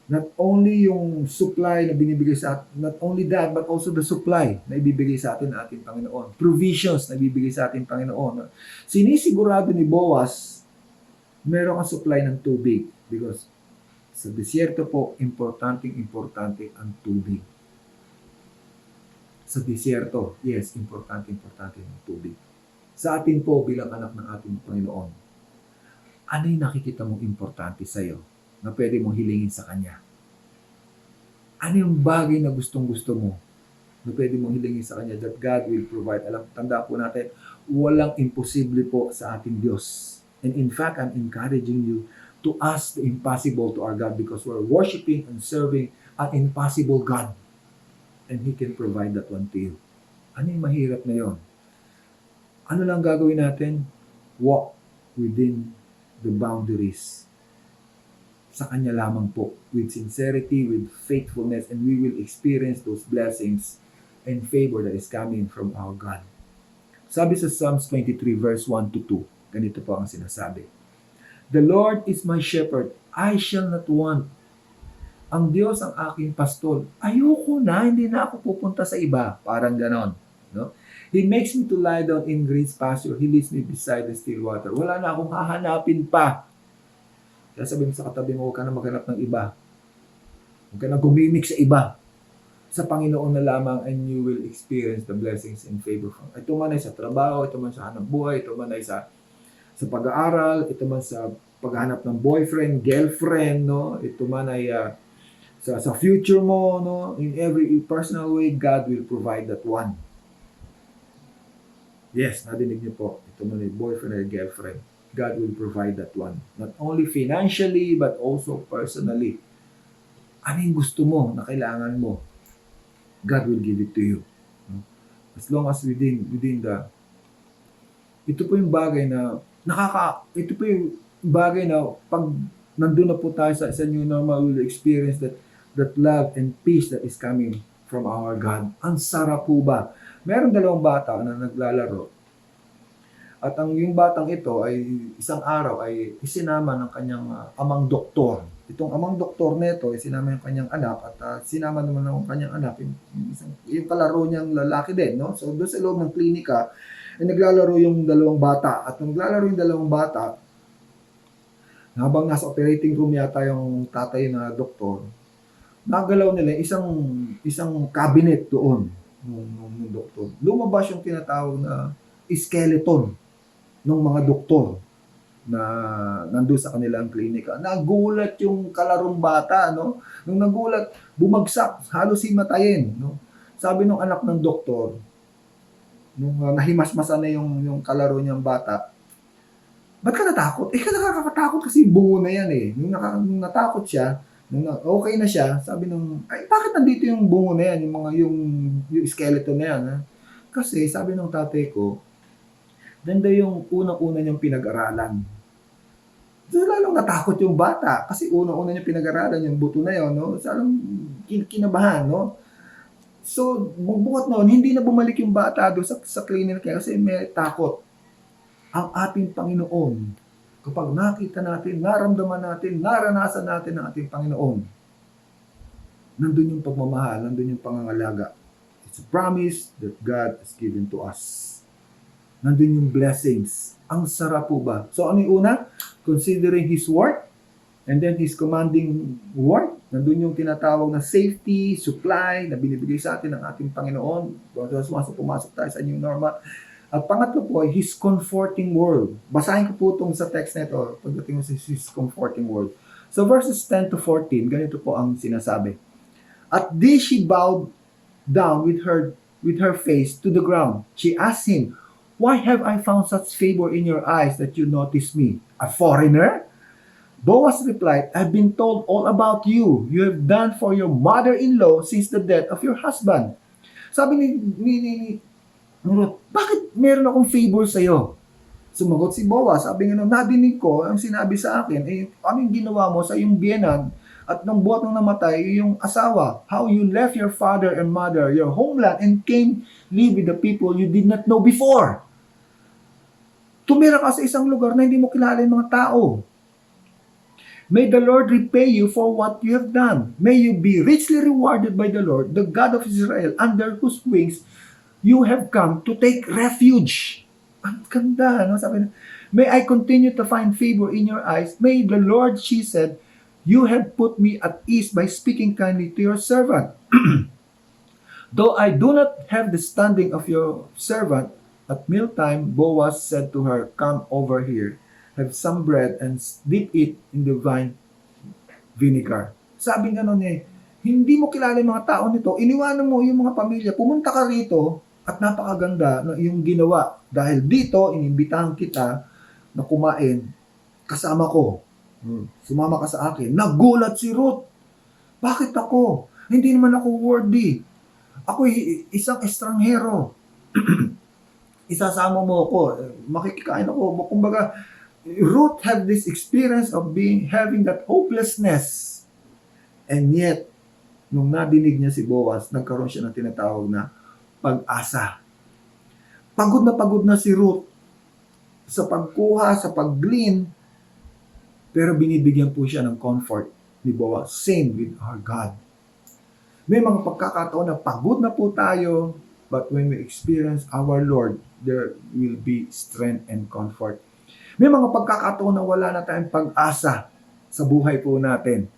not only yung supply na binibigay sa atin, not only that, but also the supply na ibibigay sa atin ng ating Panginoon. Provisions na ibibigay sa ating Panginoon. Sinisigurado ni Boaz, meron kang supply ng tubig. Because sa disyerto po, importante ang tubig. Sa disyerto, yes, importante ang tubig. Sa atin po, bilang anak ng ating Panginoon, ano yung nakikita mong importante sa'yo na pwede mong hilingin sa Kanya? Ano yung bagay na gustong-gusto mo na pwede mong hilingin sa Kanya that God will provide? Tanda po natin, walang imposible po sa ating Diyos. And in fact, I'm encouraging you to ask the impossible to our God because we're worshiping and serving an impossible God. And He can provide that one to you. Ano yung mahirap na yon? Ano lang gagawin natin? Walk within the boundaries. Sa Kanya lamang po. With sincerity, with faithfulness, and we will experience those blessings and favor that is coming from our God. Sabi sa Psalms 23 verse 1 to 2, ganito po ang sinasabi. The Lord is my shepherd, I shall not want. Ang Diyos ang aking pastol. Ayoko na, hindi na ako pupunta sa iba. Parang ganon. No? He makes me to lie down in green pasture. He leads me beside the still water. Wala na akong hahanapin pa. Kaya sabihin sa katabi mo, huwag ka na maghanap ng iba. Huwag ka na gumimik sa iba. Sa Panginoon na lamang and you will experience the blessings and favor from. Ito man ay sa trabaho, ito man sa hanap buhay, ito man ay sa pag-aaral, ito man sa paghanap ng boyfriend, girlfriend, no? Ito man ay sa future mo, no? In every personal way, God will provide that one. Yes, nadinig niyo po. Ito man ay boyfriend or girlfriend. God will provide that one. Not only financially, but also personally. Ano yung gusto mo na kailangan mo? God will give it to you. As long as within the... Ito po yung bagay na ito po yung bagay na pag nandun na po tayo sa new normal, we will experience that love and peace that is coming from our God. Ang sarap po ba? Meron dalawang bata na naglalaro. At yung batang ito ay isang araw ay isinama ng kanyang amang doktor. Itong amang doktor nito ay sinama yung kanyang anak at sinama naman ng kanyang anak yung kalaro niyang lalaki din. No? So doon sa loob ng klinika ay naglalaro yung dalawang bata. At nung naglalaro yung dalawang bata, habang nasa operating room yata yung tatay na doktor, nagalaw nila isang cabinet doon ng doktor. Lumabas yung tinatawag na skeleton ng mga doktor na nandun sa kanilang klinika. Nagulat yung kalarong bata, no? Nung nagulat, bumagsak, halos himatayin, no? Sabi ng anak ng doktor, nung nahimasmasan na yung kalaro niyang bata, ba't ka natakot? Eh, nakakatakot kasi yung bungo na yan eh. Nung natakot siya, nung okay na siya, sabi nung, ay, bakit nandito yung bungo na yan, yung skeleton na yan, ha? Kasi sabi ng tatay ko, ganda yung unang-una niyang pinag-aralan. So, lalong natakot yung bata kasi unang-una niyang pinag-aralan yung buto na yun, no? So, kinabahan, no? So, bukod noon, hindi na bumalik yung bata doon sa clinic kasi may takot. Ang ating Panginoon, kapag nakita natin, naramdaman natin, naranasan natin ang ating Panginoon, nandun yung pagmamahal, nandun yung pangangalaga. It's a promise that God has given to us. Nandun yung blessings. Ang sarap po ba? So ano yung una? Considering His word, and then His commanding word. Nandun yung tinatawag na safety, supply, na binibigay sa atin ng ating Panginoon. Once pumasok tayo sa new normal. At pangatlo po ay His comforting word. Basahin ko po itong sa text na ito pagdating sa His comforting word. So verses 10 to 14, ganito po ang sinasabi. At this she bowed down with her face to the ground. She asked him, "Why have I found such favor in your eyes that you notice me? A foreigner?" Boaz replied, "I've been told all about you. You have done for your mother-in-law since the death of your husband." Sabi ni Ruth, "Bakit meron akong favor sa'yo?" Sumagot si Boaz, sabi nga, nadinig ko ang sinabi sa akin, ano yung ginawa mo sa iyong biyenan at nang buhat nang namatay yung asawa? How you left your father and mother, your homeland, and came live with the people you did not know before. Tumira ka sa isang lugar na hindi mo kilala yung mga tao. May the Lord repay you for what you have done. May you be richly rewarded by the Lord, the God of Israel, under whose wings you have come to take refuge. Ang ganda, no? Sabi na, may I continue to find favor in your eyes. May the Lord, she said, you have put me at ease by speaking kindly to your servant. Though I do not have the standing of your servant, at mealtime, Boaz said to her, "Come over here, have some bread and dip it in the wine vinegar." Sabi nga nun hindi mo kilala yung mga tao nito, iniwanan mo yung mga pamilya, pumunta ka rito, at napakaganda na yung ginawa. Dahil dito, inimbitahan kita na kumain kasama ko. Sumama ka sa akin. Nagulat si Ruth. Bakit ako? Hindi naman ako worthy. Ako isang estranghero. Isasama mo ako. Makikikain ako. Kumbaga, Ruth had this experience of having that hopelessness. And yet, nung nadinig niya si Boaz, nagkaroon siya ng tinatawag na pag-asa. Pagod na si Ruth sa pagkuha, sa pag-glean, pero binibigyan po siya ng comfort ni Boaz. Same with our God. May mga pagkakataon na pagod na po tayo, but when we experience our Lord, there will be strength and comfort. May mga pagkakataon na wala na tayong pag-asa sa buhay po natin.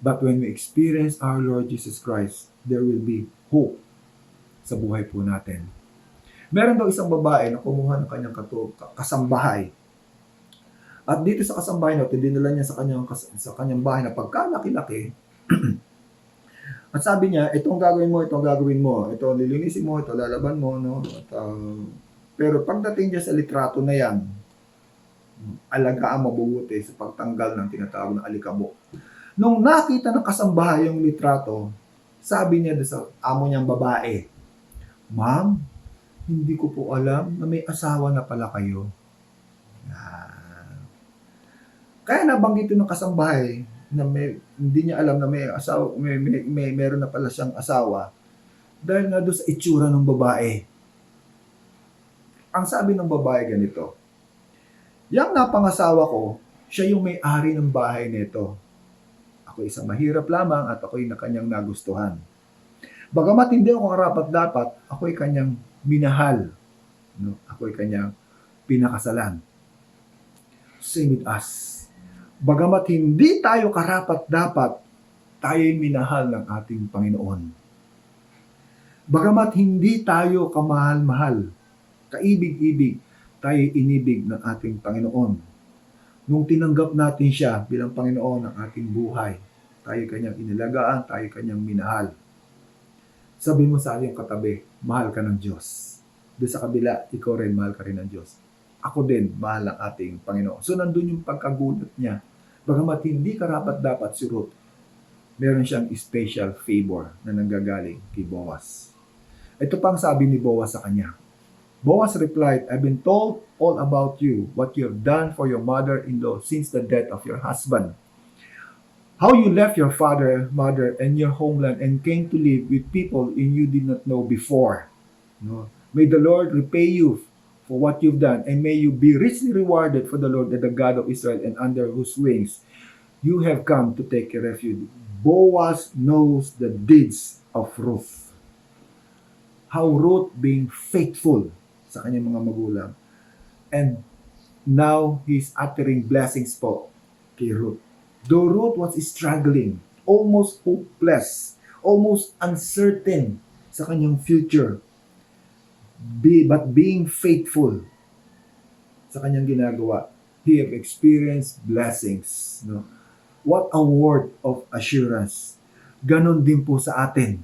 But when we experience our Lord Jesus Christ, there will be hope sa buhay po natin. Meron daw isang babae na kumuha ng kanyang kasambahay. At dito sa kasambahay na ito, dinala niya sa kanyang bahay na pagkalaki-laki. At sabi niya, itong gagawin mo, ito lilinisin mo, ito lalaban mo, no? At, pero pagdating niya sa litrato na yan, alagaan mabubuti sa pagtanggal ng tinatawag na alikabok. Nung nakita ng kasambahay yung litrato, sabi niya sa amo niyang babae, "Ma'am, hindi ko po alam na may asawa na pala kayo." Kaya nabanggit ng kasambahay na hindi niya alam na may asawa, meron na pala siyang asawa dahil nga doon sa itsura ng babae. Ang sabi ng babae ganito, "Yang napangasawa ko, siya yung may-ari ng bahay nito. Ako isang mahirap lamang at ako'y na kanyang nagustuhan. Bagamat hindi ako karapat-dapat, ako'y kanyang minahal. No? Ako'y kanyang pinakasalan." Same with us. Bagamat hindi tayo karapat-dapat, tayo'y minahal ng ating Panginoon. Bagamat hindi tayo kamahal-mahal, kaibig-ibig, tayo'y inibig ng ating Panginoon. Nung tinanggap natin siya bilang Panginoon ng ating buhay, tayo kanyang inilagaan, tayo kanyang minahal. Sabi mo sa iyong katabi, mahal ka ng Diyos. Doon sa kabila, ikaw rin mahal ka rin ng Diyos. Ako din, mahal ang ating Panginoon. So nandun yung pagkagulat niya. Bagamat hindi karapat-dapat si Ruth, meron siyang special favor na nanggagaling kay Boaz. Ito pang sabi ni Boaz sa kanya. Boaz replied, "I've been told all about you, what you have done for your mother-in-law since the death of your husband. How you left your father, mother, and your homeland and came to live with people you did not know before. No? May the Lord repay you for what you've done, and may you be richly rewarded for the Lord and the God of Israel, and under whose wings you have come to take a refuge." Boaz knows the deeds of Ruth. How Ruth being faithful sa kanyang mga magulang. And now he's uttering blessings po kay Ruth. Though Ruth was struggling, almost hopeless, almost uncertain sa kanyang future, but being faithful sa kanyang ginagawa, he have experienced blessings. No? What a word of assurance. Ganon din po sa atin.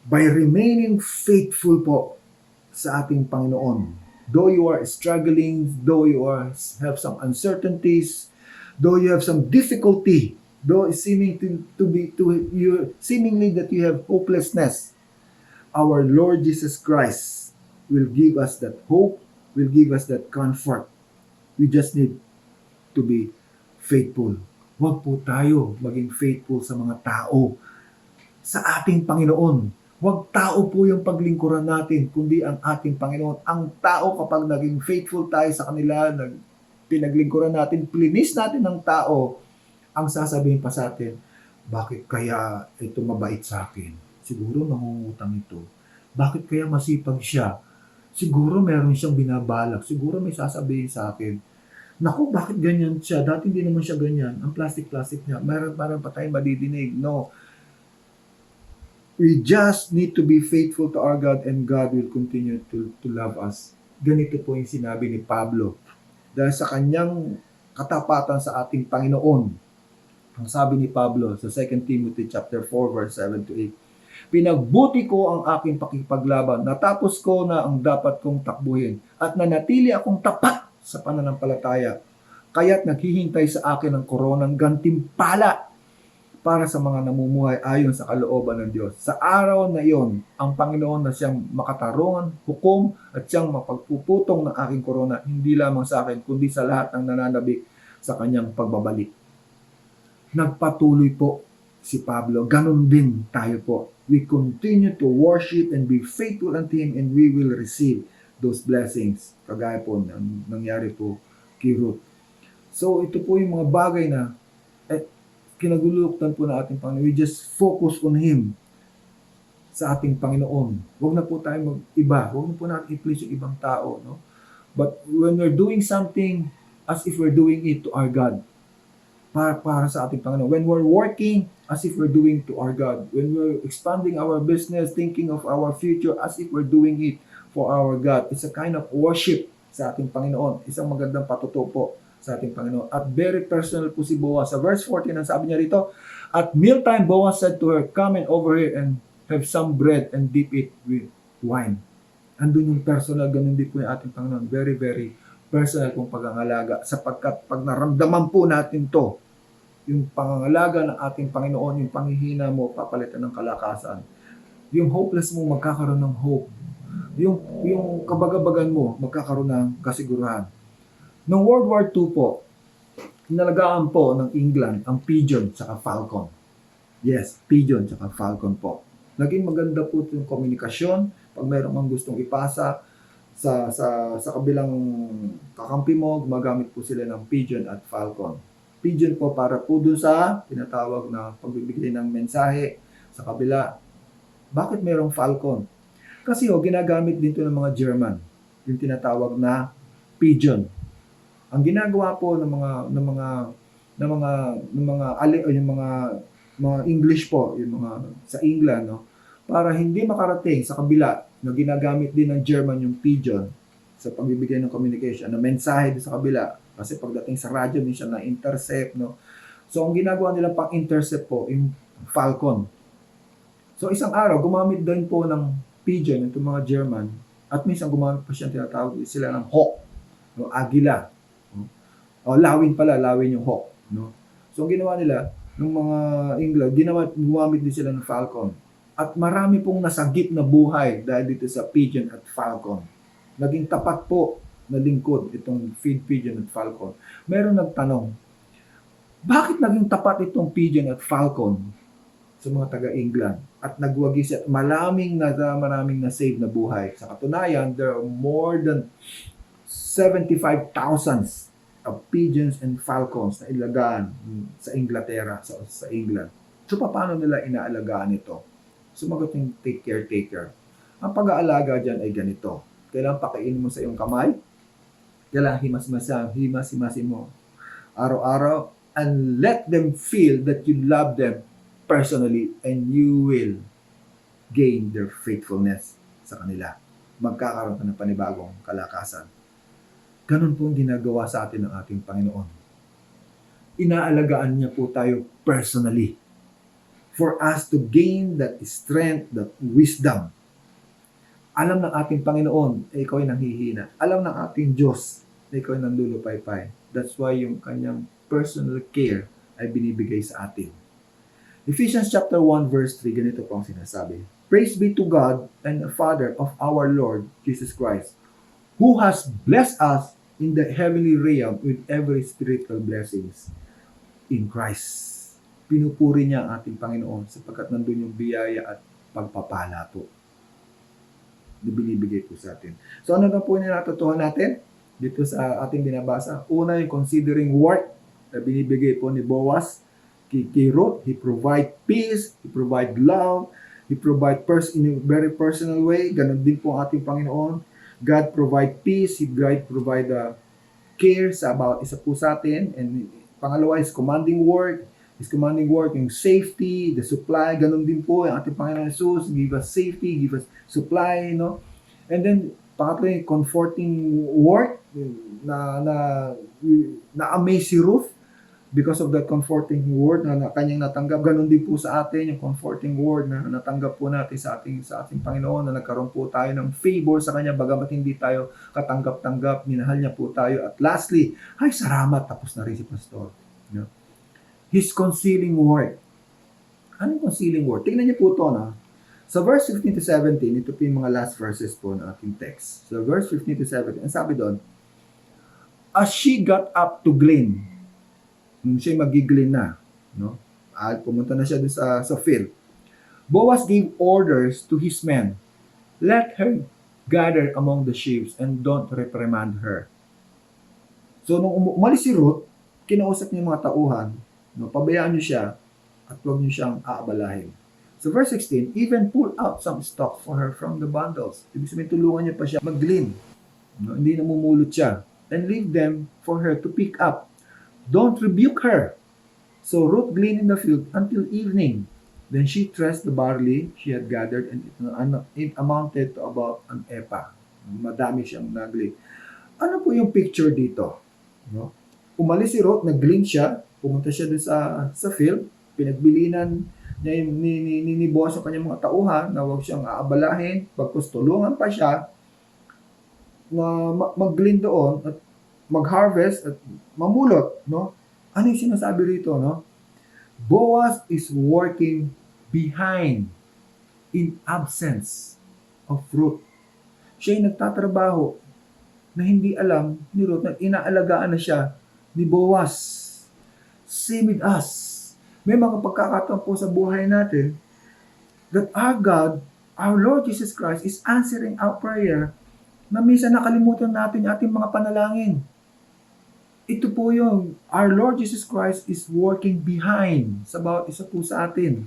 By remaining faithful po sa ating Panginoon, though you are struggling, though you have some uncertainties, though you have some difficulty, though it's seemingly that you have hopelessness, our Lord Jesus Christ will give us that hope, will give us that comfort. We just need to be faithful. Huwag po tayo maging faithful sa mga tao, sa ating Panginoon. Huwag tao po yung paglingkuran natin, kundi ang ating Panginoon. Ang tao, kapag naging faithful tayo sa kanila, pinaglingkuran natin, plinis natin ng tao, ang sasabihin pa sa atin, bakit kaya ito mabait sa akin? Siguro nangungutang ito. Bakit kaya masipag siya? Siguro meron siyang binabalak. Siguro may sasabihin sa akin, naku, bakit ganyan siya? Dati hindi naman siya ganyan. Ang plastic-plastic niya. Meron pa tayong madidinig. No. We just need to be faithful to our God and God will continue to love us. Ganito po yung sinabi ni Pablo. Dahil sa kanyang katapatan sa ating Panginoon, ang sabi ni Pablo sa 2 Timothy chapter 4 verse 7 to 8, pinagbuti ko ang aking pakipaglaban, natapos ko na ang dapat kong takbuhin, at nanatili akong tapat sa pananampalataya. Kaya't naghihintay sa akin ang koronang gantimpala para sa mga namumuhay ayon sa kalooban ng Diyos. Sa araw na iyon, ang Panginoon na siyang makatarungan, hukom, at siyang mapagpuputong ng aking korona, hindi lamang sa akin, kundi sa lahat ng nananabik sa kanyang pagbabalik. Nagpatuloy po si Pablo. Ganon din tayo po. We continue to worship and be faithful unto Him and we will receive those blessings. Kagaya po nangyari po kay Ruth. So ito po yung mga bagay na kinagulutan po na ating Panginoon. We just focus on Him sa ating Panginoon. Huwag na po tayo mag-iba. Huwag na po natin i-please yung ibang tao. No? But when we're doing something as if we're doing it to our God, para sa ating Panginoon. When we're working as if we're doing to our God. When we're expanding our business, thinking of our future as if we're doing it for our God. It's a kind of worship sa ating Panginoon. Isang magandang patuto po sa ating Panginoon. At very personal po si Boaz. Sa verse 14, ang sabi niya rito, at mealtime, Boaz said to her, come and over here and have some bread and dip it with wine. Andun yung personal, ganun din po yung ating Panginoon. Very, very personal pong pag-angalaga. Sapagkat pag naramdaman po natin to, yung pangangalaga ng ating Panginoon, yung panghihina mo, papalitan ng kalakasan. Yung hopeless mo, magkakaroon ng hope. Yung kabagabagan mo, magkakaroon ng kasigurahan. Noong World War II po, inalagaan po ng England ang pigeon at falcon. Yes, pigeon at falcon po. Naging maganda po yung komunikasyon. Pag mayroon kang gustong ipasa sa kabilang kakampi mo, gumagamit po sila ng pigeon at falcon. Pigeon po para po doon sa tinatawag na pagbibigay ng mensahe sa kabila. Bakit mayroong falcon? Kasi ginagamit din ito ng mga German, yung tinatawag na pigeon. Ang ginagawa po ng mga English po, yung mga sa England, no, para hindi makarating sa kabila, na ginagamit din ng German yung pigeon sa pagbibigay ng communication, na mensahe din sa kabila. Kasi pagdating sa radyo, minsan na-intercept, no? So, ang ginagawa nila pang-intercept po, yung falcon. So, isang araw, gumamit din po ng pigeon, itong mga German, at minsan gumamit pa siya, tinatawag sila ng hawk, no? Agila. No? O, lawin yung hawk. No? So, ang ginawa nila, ng mga England, gumamit din sila ng falcon. At marami pong nasagip na buhay dahil dito sa pigeon at falcon. Naging tapat po na lingkod itong feed pigeon at falcon. Meron nagtanong, bakit naging tapat itong pigeon at falcon sa mga taga-England at nagwagis at maraming na save na buhay? Sa katunayan, there are more than 75,000 of pigeons and falcons na ilagaan sa Inglaterra, sa England. So, paano nila inaalagaan ito? Sumagot yung take care. Ang pag-aalaga dyan ay ganito. Kailangan pakainin mo sa iyong kamay. Kailangan himas-himasin mo araw-araw, and let them feel that you love them personally and you will gain their faithfulness sa kanila. magkakaroon ka ng panibagong kalakasan. Ganun po ang ginagawa sa atin ng ating Panginoon. Inaalagaan niya po tayo personally for us to gain that strength, that wisdom. Alam ng ating Panginoon na ikaw ay nanghihina. Alam ng ating Diyos na ikaw ay nanlulupaypay. That's why yung kanyang personal care ay binibigay sa atin. Ephesians chapter 1 verse 3, ganito po ang sinasabi. Praise be to God and the Father of our Lord Jesus Christ, who has blessed us in the heavenly realm with every spiritual blessings in Christ. Pinupuri niya ang ating Panginoon sapagkat nandun yung biyaya at pagpapala po na binibigay po sa atin. So ano na po yung natutuhan natin dito sa ating binabasa? Una, yung considering work na binibigay po ni Boaz kay Ruth. He provide peace, he provide love, he provide in a very personal way. Ganon din po ang ating Panginoon. God provide peace, he provide care sa about isa po sa atin. And pangalawa is commanding work. His commanding work, yung safety, the supply, ganun din po ang ating Panginoon Jesus, give us safety, give us supply, no? And then, pangatlo yung comforting work, na-amaze si Ruth because of that comforting word na kanyang natanggap. Ganun din po sa atin, yung comforting word na natanggap po natin sa ating Panginoon, na nagkaroon po tayo ng favor sa Kanya, bagamat hindi tayo katanggap-tanggap, minahal niya po tayo. At lastly, ay salamat, tapos na rin si Pastor. No? His concealing work. Anong concealing work? Tingnan niyo po ito, na sa verse 15 to 17, ito po yung mga last verses po ng ating text. So verse 15 to 17, ang sabi doon, as she got up to glean, nung siya magiglean na, no? At pumunta na siya doon sa field. Boaz gave orders to his men, let her gather among the sheaves and don't reprimand her. So nung umalis si Ruth, kinausap niya yung mga tauhan, no, pabayaan niyo siya at huwag niyo siyang aabalahin. So verse 16, even pull out some stalks for her from the bundles. Ibig sabihin, tulungan niya pa siya mag-glean. No, hindi namumulot siya. And leave them for her to pick up. Don't rebuke her. So Ruth gleaned in the field until evening. Then she threshed the barley she had gathered, and it amounted to about an ephah. Madami siyang nag-glean. Ano po yung picture dito? No? Umalis si Ruth, nag-glean siya, pumunta siya doon sa field, pinagbilinan niya ni Boaz yung kanyang mga tauhan na huwag siyang aabalahin, pagkus tulungan pa siya na mag-glean doon at mag-harvest at mamulot, no? Ano yung sinasabi rito, no? Boaz is working behind in absence of Ruth. Siya yung nagtatrabaho na hindi alam ni Ruth na inaalagaan na siya ni Boaz. Same with us. May mga pagkakataon po sa buhay natin that our God, our Lord Jesus Christ is answering our prayer na minsan nakalimutan natin ating mga panalangin. Ito po yung our Lord Jesus Christ is working behind sa bawat isa po sa atin.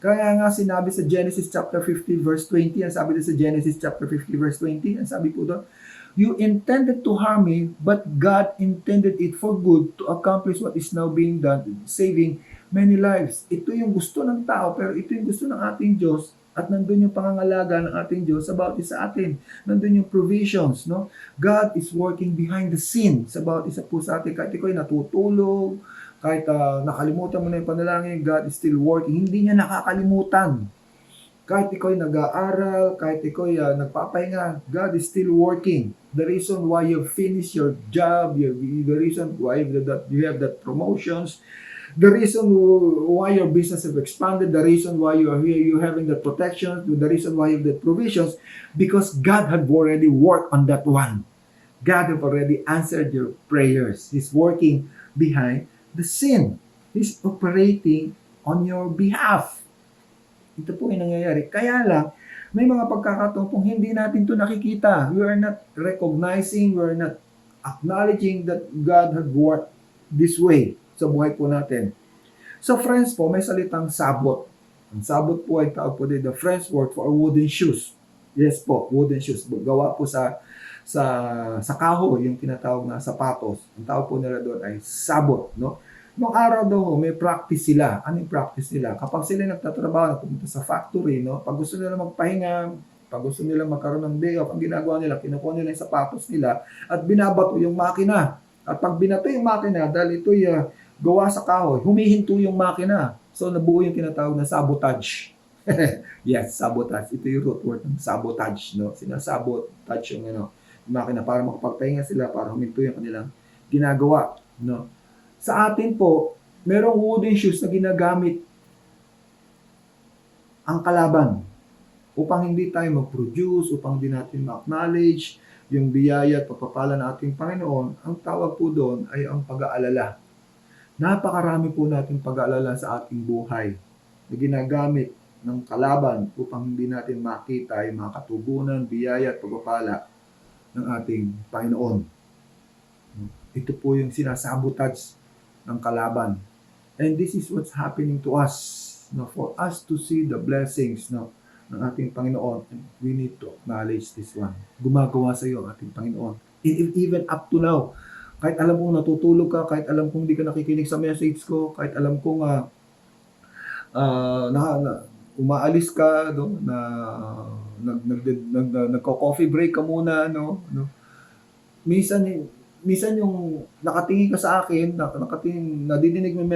Kaya nga sinabi sa Genesis chapter 50 verse 20, ang sabi doon sa Genesis chapter 50 verse 20, ang sabi po doon, you intended to harm me, but God intended it for good to accomplish what is now being done, saving many lives. Ito yung gusto ng tao, pero ito yung gusto ng ating Diyos. At nandun yung pangangalaga ng ating Diyos sa bawat isa atin. Nandun yung provisions, no? God is working behind the scene sa bawat isa po sa atin. Kahit ikaw ay natutulog, kahit nakalimutan mo na yung panalangin, God is still working. Hindi niya nakakalimutan. Kahit ikaw ay nag-aaral, kahit ikaw ay nagpapahinga, God is still working. The reason why you finish your job, the reason why you have that promotions, the reason why your business have expanded, the reason why you are here, you having that protection, the reason why you have that provisions, because God had already worked on that one. God have already answered your prayers. He's working behind the scene. He's operating on your behalf. Ito po yung nangyayari. Kaya lang, may mga pagkakataon pong hindi natin ito nakikita. We are not recognizing, we are not acknowledging that God had worked this way sa buhay po natin. So friends po, may salitang sabot. Ang sabot po ay tawag po din the French word for wooden shoes. Yes po, wooden shoes. Gawa po sa kahoy, yung tinatawag na sapatos. Ang tawag po nila doon ay sabot, no? Noong araw daw, may practice sila. Ano yung practice nila? Kapag sila nagtatrabaho, pumunta sa factory, no? Pag gusto nila magpahinga, Pag gusto nila magkaroon ng day off, ang ginagawa nila, kinukuha nila yung sapatos nila at binabato yung makina. At pag binato yung makina, dahil ito'y gawa sa kahoy, humihinto yung makina. So nabuo yung tinatawag na sabotage. Yes, sabotage. Ito yung root word ng sabotage. No? Sinasabotage yung, yung makina para makapagpahinga sila, para huminto yung kanilang ginagawa. No? Sa atin po, merong wooden shoes na ginagamit ang kalaban upang hindi tayo mag-produce, upang hindi natin ma-acknowledge yung biyaya at pagpapala ng ating Panginoon. Ang tawag po doon ay ang pag-aalala. Napakarami po nating pag-aalala sa ating buhay na ginagamit ng kalaban upang hindi natin makita yung mga katugunan, biyaya at pagpapala ng ating Panginoon. Ito po yung sinasabotage ng kalaban. And this is what's happening to us. For us to see the blessings ng ating Panginoon, and we need to acknowledge this one. Gumagawa sa iyo ang ating Panginoon. Even up to now, kahit alam kong natutulog ka, kahit alam kong hindi ka nakikinig sa message ko, kahit alam kong umaalis ka, nagko-coffee break ka muna, minsan yung nakatingin ka sa akin, nadidinig mo yung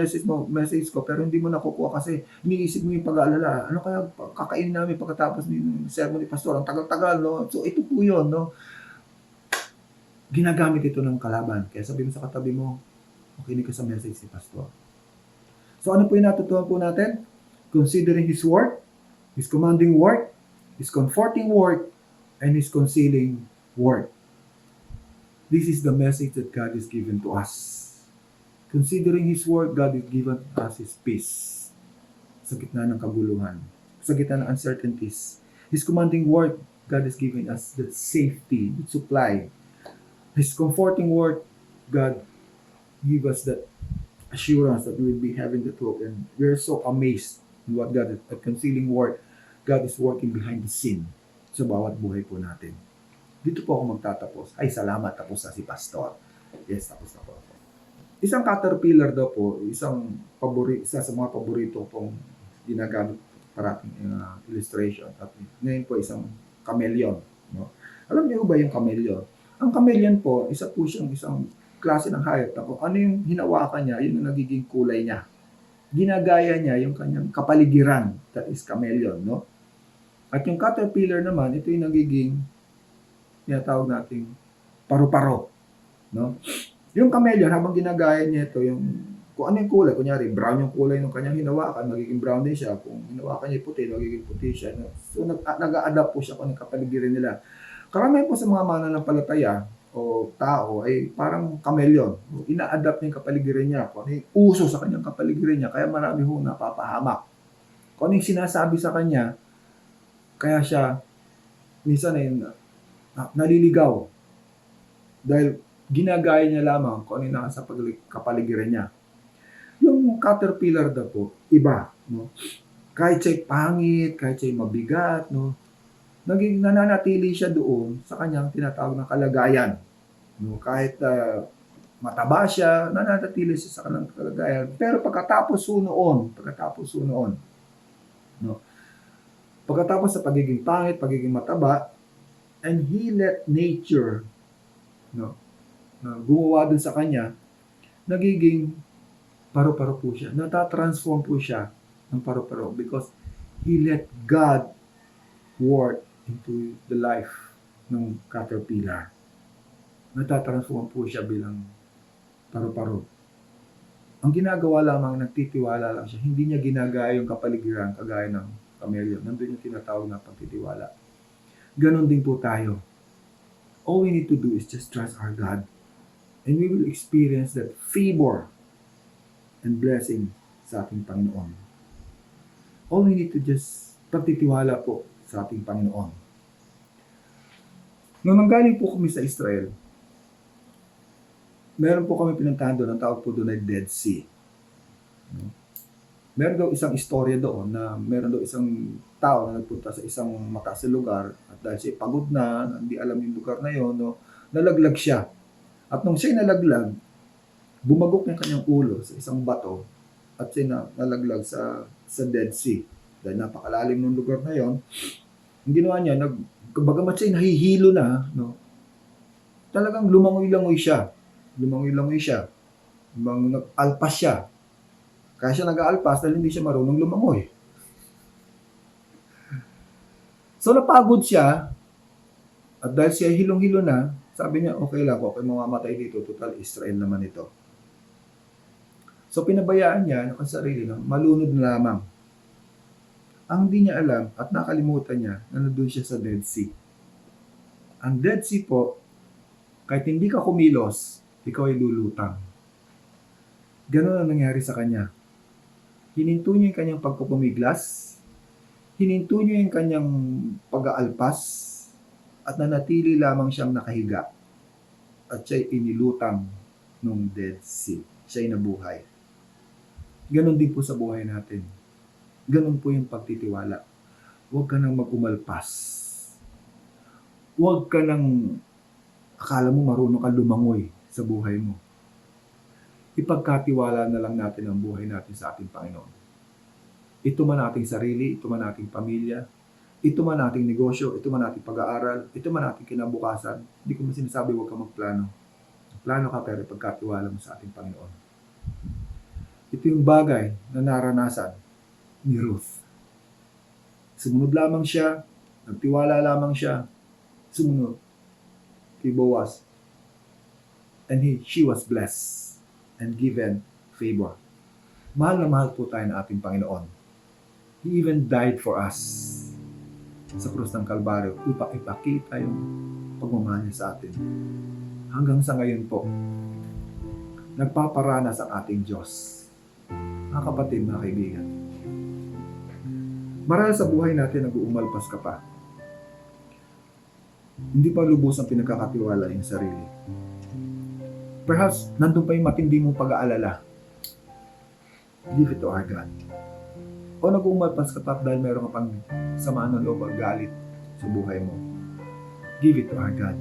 message ko, pero hindi mo nakukuha kasi iniisip mo yung pag-aalala. Ano kaya kakainin namin pagkatapos ng sermon ni Pastor? Ang tagal-tagal, no? So ito po yun, no? Ginagamit ito ng kalaban. Kaya sabi mo sa katabi mo, makinig ka sa message ni Pastor. So ano po yung natutuhan po natin? Considering His word, His commanding word, His comforting word, and His concealing word. This is the message that God has given to us. Considering His word, God has given us His peace sa gitna ng kaguluhan, sa gitna ng uncertainties. His commanding word, God has given us the safety, the supply. His comforting word, God give us that assurance that we will be having the hope. And we're so amazed in what God is, at concealing word, God is working behind the scene sa bawat buhay po natin. Dito po ako magtatapos. Ay, salamat. Tapos na si Pastor. Yes, tapos na po ako. Isang caterpillar daw po, isa sa mga paborito pong ginagamit parating illustration. At ngayon po, isang chameleon. No? Alam niyo ba yung chameleon? Ang chameleon po, isa po siyang isang klase ng hayop na kung ano yung hinawakan niya, yun ang nagiging kulay niya. Ginagaya niya yung kanyang kapaligiran. That is chameleon. No? At yung caterpillar naman, ito yung nagiging tinatawag nating paru-paro, no? Yung chameleon, habang ginagaya niya ito, yung kung ano yung kulay, kunyari, brown yung kulay ng kanyang hinawakan, magiging brown din siya. Kung hinawakan niya puti, magiging puti siya. No? So, nag-a-adapt po siya kung anong kapaligiran nila. Karamihan po sa mga mananampalataya o tao ay parang chameleon. Ina-adapt niya yung kapaligiran niya. Kung ano yung uso sa kanyang kapaligiran niya, kaya marami ho napapahamak. Kung ano yung sinasabi sa kanya, kaya siya, minsan ay naliligaw dahil ginagaya niya lamang kung ano yung nasa kapaligiran niya. Yung caterpillar daw po, iba, no? Kahit siya'y pangit, kahit siya'y mabigat, no? Nananatili siya doon sa kanyang tinatawag na kalagayan. No? Kahit mataba siya, nananatili siya sa kanyang kalagayan. Pero pagkatapos noon, no? Pagkatapos sa pagiging pangit, pagiging mataba, and he let nature, no, na gumawa dun sa kanya, nagiging paru-paro po siya. Natatransform po siya ng paru-paro because he let God work into the life ng caterpillar. Natatransform po siya bilang paru-paro. Ang ginagawa lamang, nagtitiwala lang siya. Hindi niya ginagaya yung kapaligiran kagaya ng chameleon. Nandun yung tinatawag na pagtitiwala. Ganon din po tayo. All we need to do is just trust our God. And we will experience that favor and blessing sa ating Panginoon. All we need to just pagtitiwala po sa ating Panginoon. Nung nanggaling po kami sa Israel, meron po kami pinuntahan doon, ang tawag po doon ay Dead Sea. Meron daw isang istorya doon na meron daw isang tao na nagpunta sa isang mataas na lugar at dahil siya pagod na, hindi alam yung lugar na yon, no, nalaglag siya. At nung siya nalaglag, bumagok yung kanyang ulo sa isang bato at siya nalaglag sa Dead Sea. Dahil napakalalim ng lugar na yon, Ang ginawa niya, bagamat siya nahihilo na, no, talagang lumangoy-langoy siya. Lumangoy-langoy siya. Nag-alpas siya. Kaya siya nag-aalpas dahil hindi siya marunong lumangoy. So napagod siya, at dahil siya hilong-hilo na, sabi niya, okay lang, okay mamamatay dito, total Israel naman ito. So pinabayaan niya ng sarili na malunod na lamang. Ang hindi niya alam at nakalimutan niya na nandun siya sa Dead Sea. Ang Dead Sea po, kahit hindi ka kumilos, ikaw ay lulutang. Ganun ang nangyari sa kanya. Hininto niya yung kanyang pagpupumiglas, hininto niya yung kanyang pag-aalpas, at nanatili lamang siyang nakahiga. At siya'y inilutang ng Dead Sea. Siya'y nabuhay. Ganon din po sa buhay natin. Ganon po yung pagtitiwala. Huwag ka nang mag-umalpas. Huwag ka nang akala mo marunong ka lumangoy sa buhay mo. Ipagkatiwala na lang natin ang buhay natin sa ating Panginoon. Ito man ating sarili, ito man ating pamilya, ito man ating negosyo, ito man ating pag-aaral, ito man ating kinabukasan. Hindi ko man sinasabi huwag ka magplano. Plano ka pero ipagkatiwala mo sa ating Panginoon. Ito yung bagay na naranasan ni Ruth. Sumunod lamang siya, nagtiwala lamang siya, sumunod kay Boaz. And she was blessed and given favor. Mahal na mahal po tayo ng ating Panginoon. He even died for us sa krus ng Kalbaryo upang ipakita yung pagmamahal niya sa atin. Hanggang sa ngayon po, nagpaparanas ang ating Diyos. Mga kapatid, mga kaibigan. Marahil sa buhay natin nag-uumalpas ka pa. Hindi pa lubos ang pinagkakatiwala yung sarili. Perhaps, nandun pa yung matindi mong pag-aalala. Give it to our God. O nag-uumalpas ka pa dahil meron ka pang samaan ng loob o galit sa buhay mo. Give it to our God.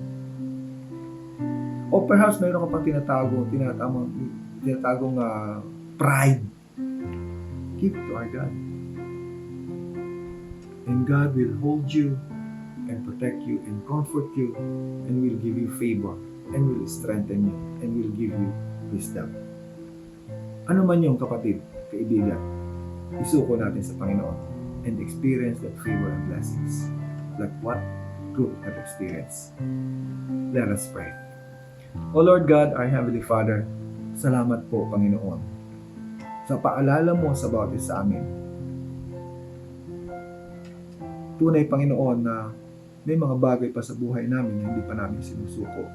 O perhaps meron ka pang tinatagong pride. Give it to our God. And God will hold you and protect you and comfort you and will give you favor and will strengthen you and will give you wisdom. Ano man yung kapatid, kaibigan, isuko natin sa Panginoon and experience that favor and blessings. Like what Ruth had experienced. Let us pray. O Lord God, our Heavenly Father, salamat po, Panginoon, sa paalala mo sa bawat isa sa amin. Tunay, Panginoon, na may mga bagay pa sa buhay namin na hindi pa namin sinusuko.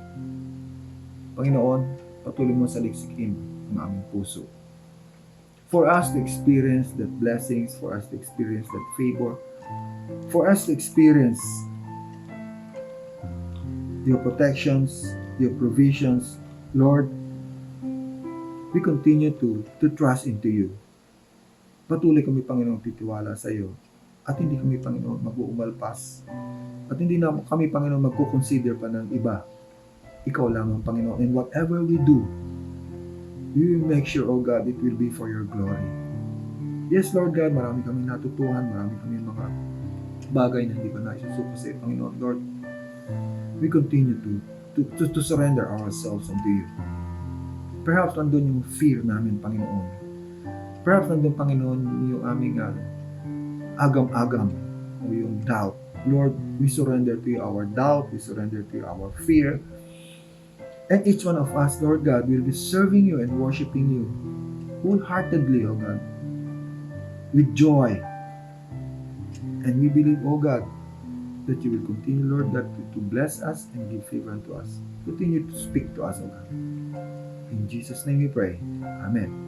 Panginoon, patuloy mo saliksikin ang aming puso. For us to experience that blessings, for us to experience that favor, for us to experience your protections, your provisions, Lord, we continue to trust into you. Patuloy kami, Panginoon, titiwala sa iyo. At hindi kami, Panginoon, mag-uumalpas. At hindi na kami, Panginoon, magkukonsider pa ng iba. Ikaw lamang, Panginoon. And whatever we do, we will make sure, oh God, it will be for your glory. Yes, Lord God, marami kami natutuhan, marami kami mga bagay na hindi pa naisusuko sa iyo, Panginoon. Lord, we continue to surrender ourselves unto you. Perhaps nandun yung fear namin, Panginoon. Perhaps nandun, Panginoon, yung aming agam-agam o yung doubt. Lord, we surrender to you our doubt, we surrender to you our fear. And each one of us, Lord God, will be serving you and worshiping you wholeheartedly, oh God, with joy. And we believe, oh God, that you will continue, Lord, that to bless us and give favor unto us. Continue to speak to us, oh God. In Jesus' name we pray. Amen.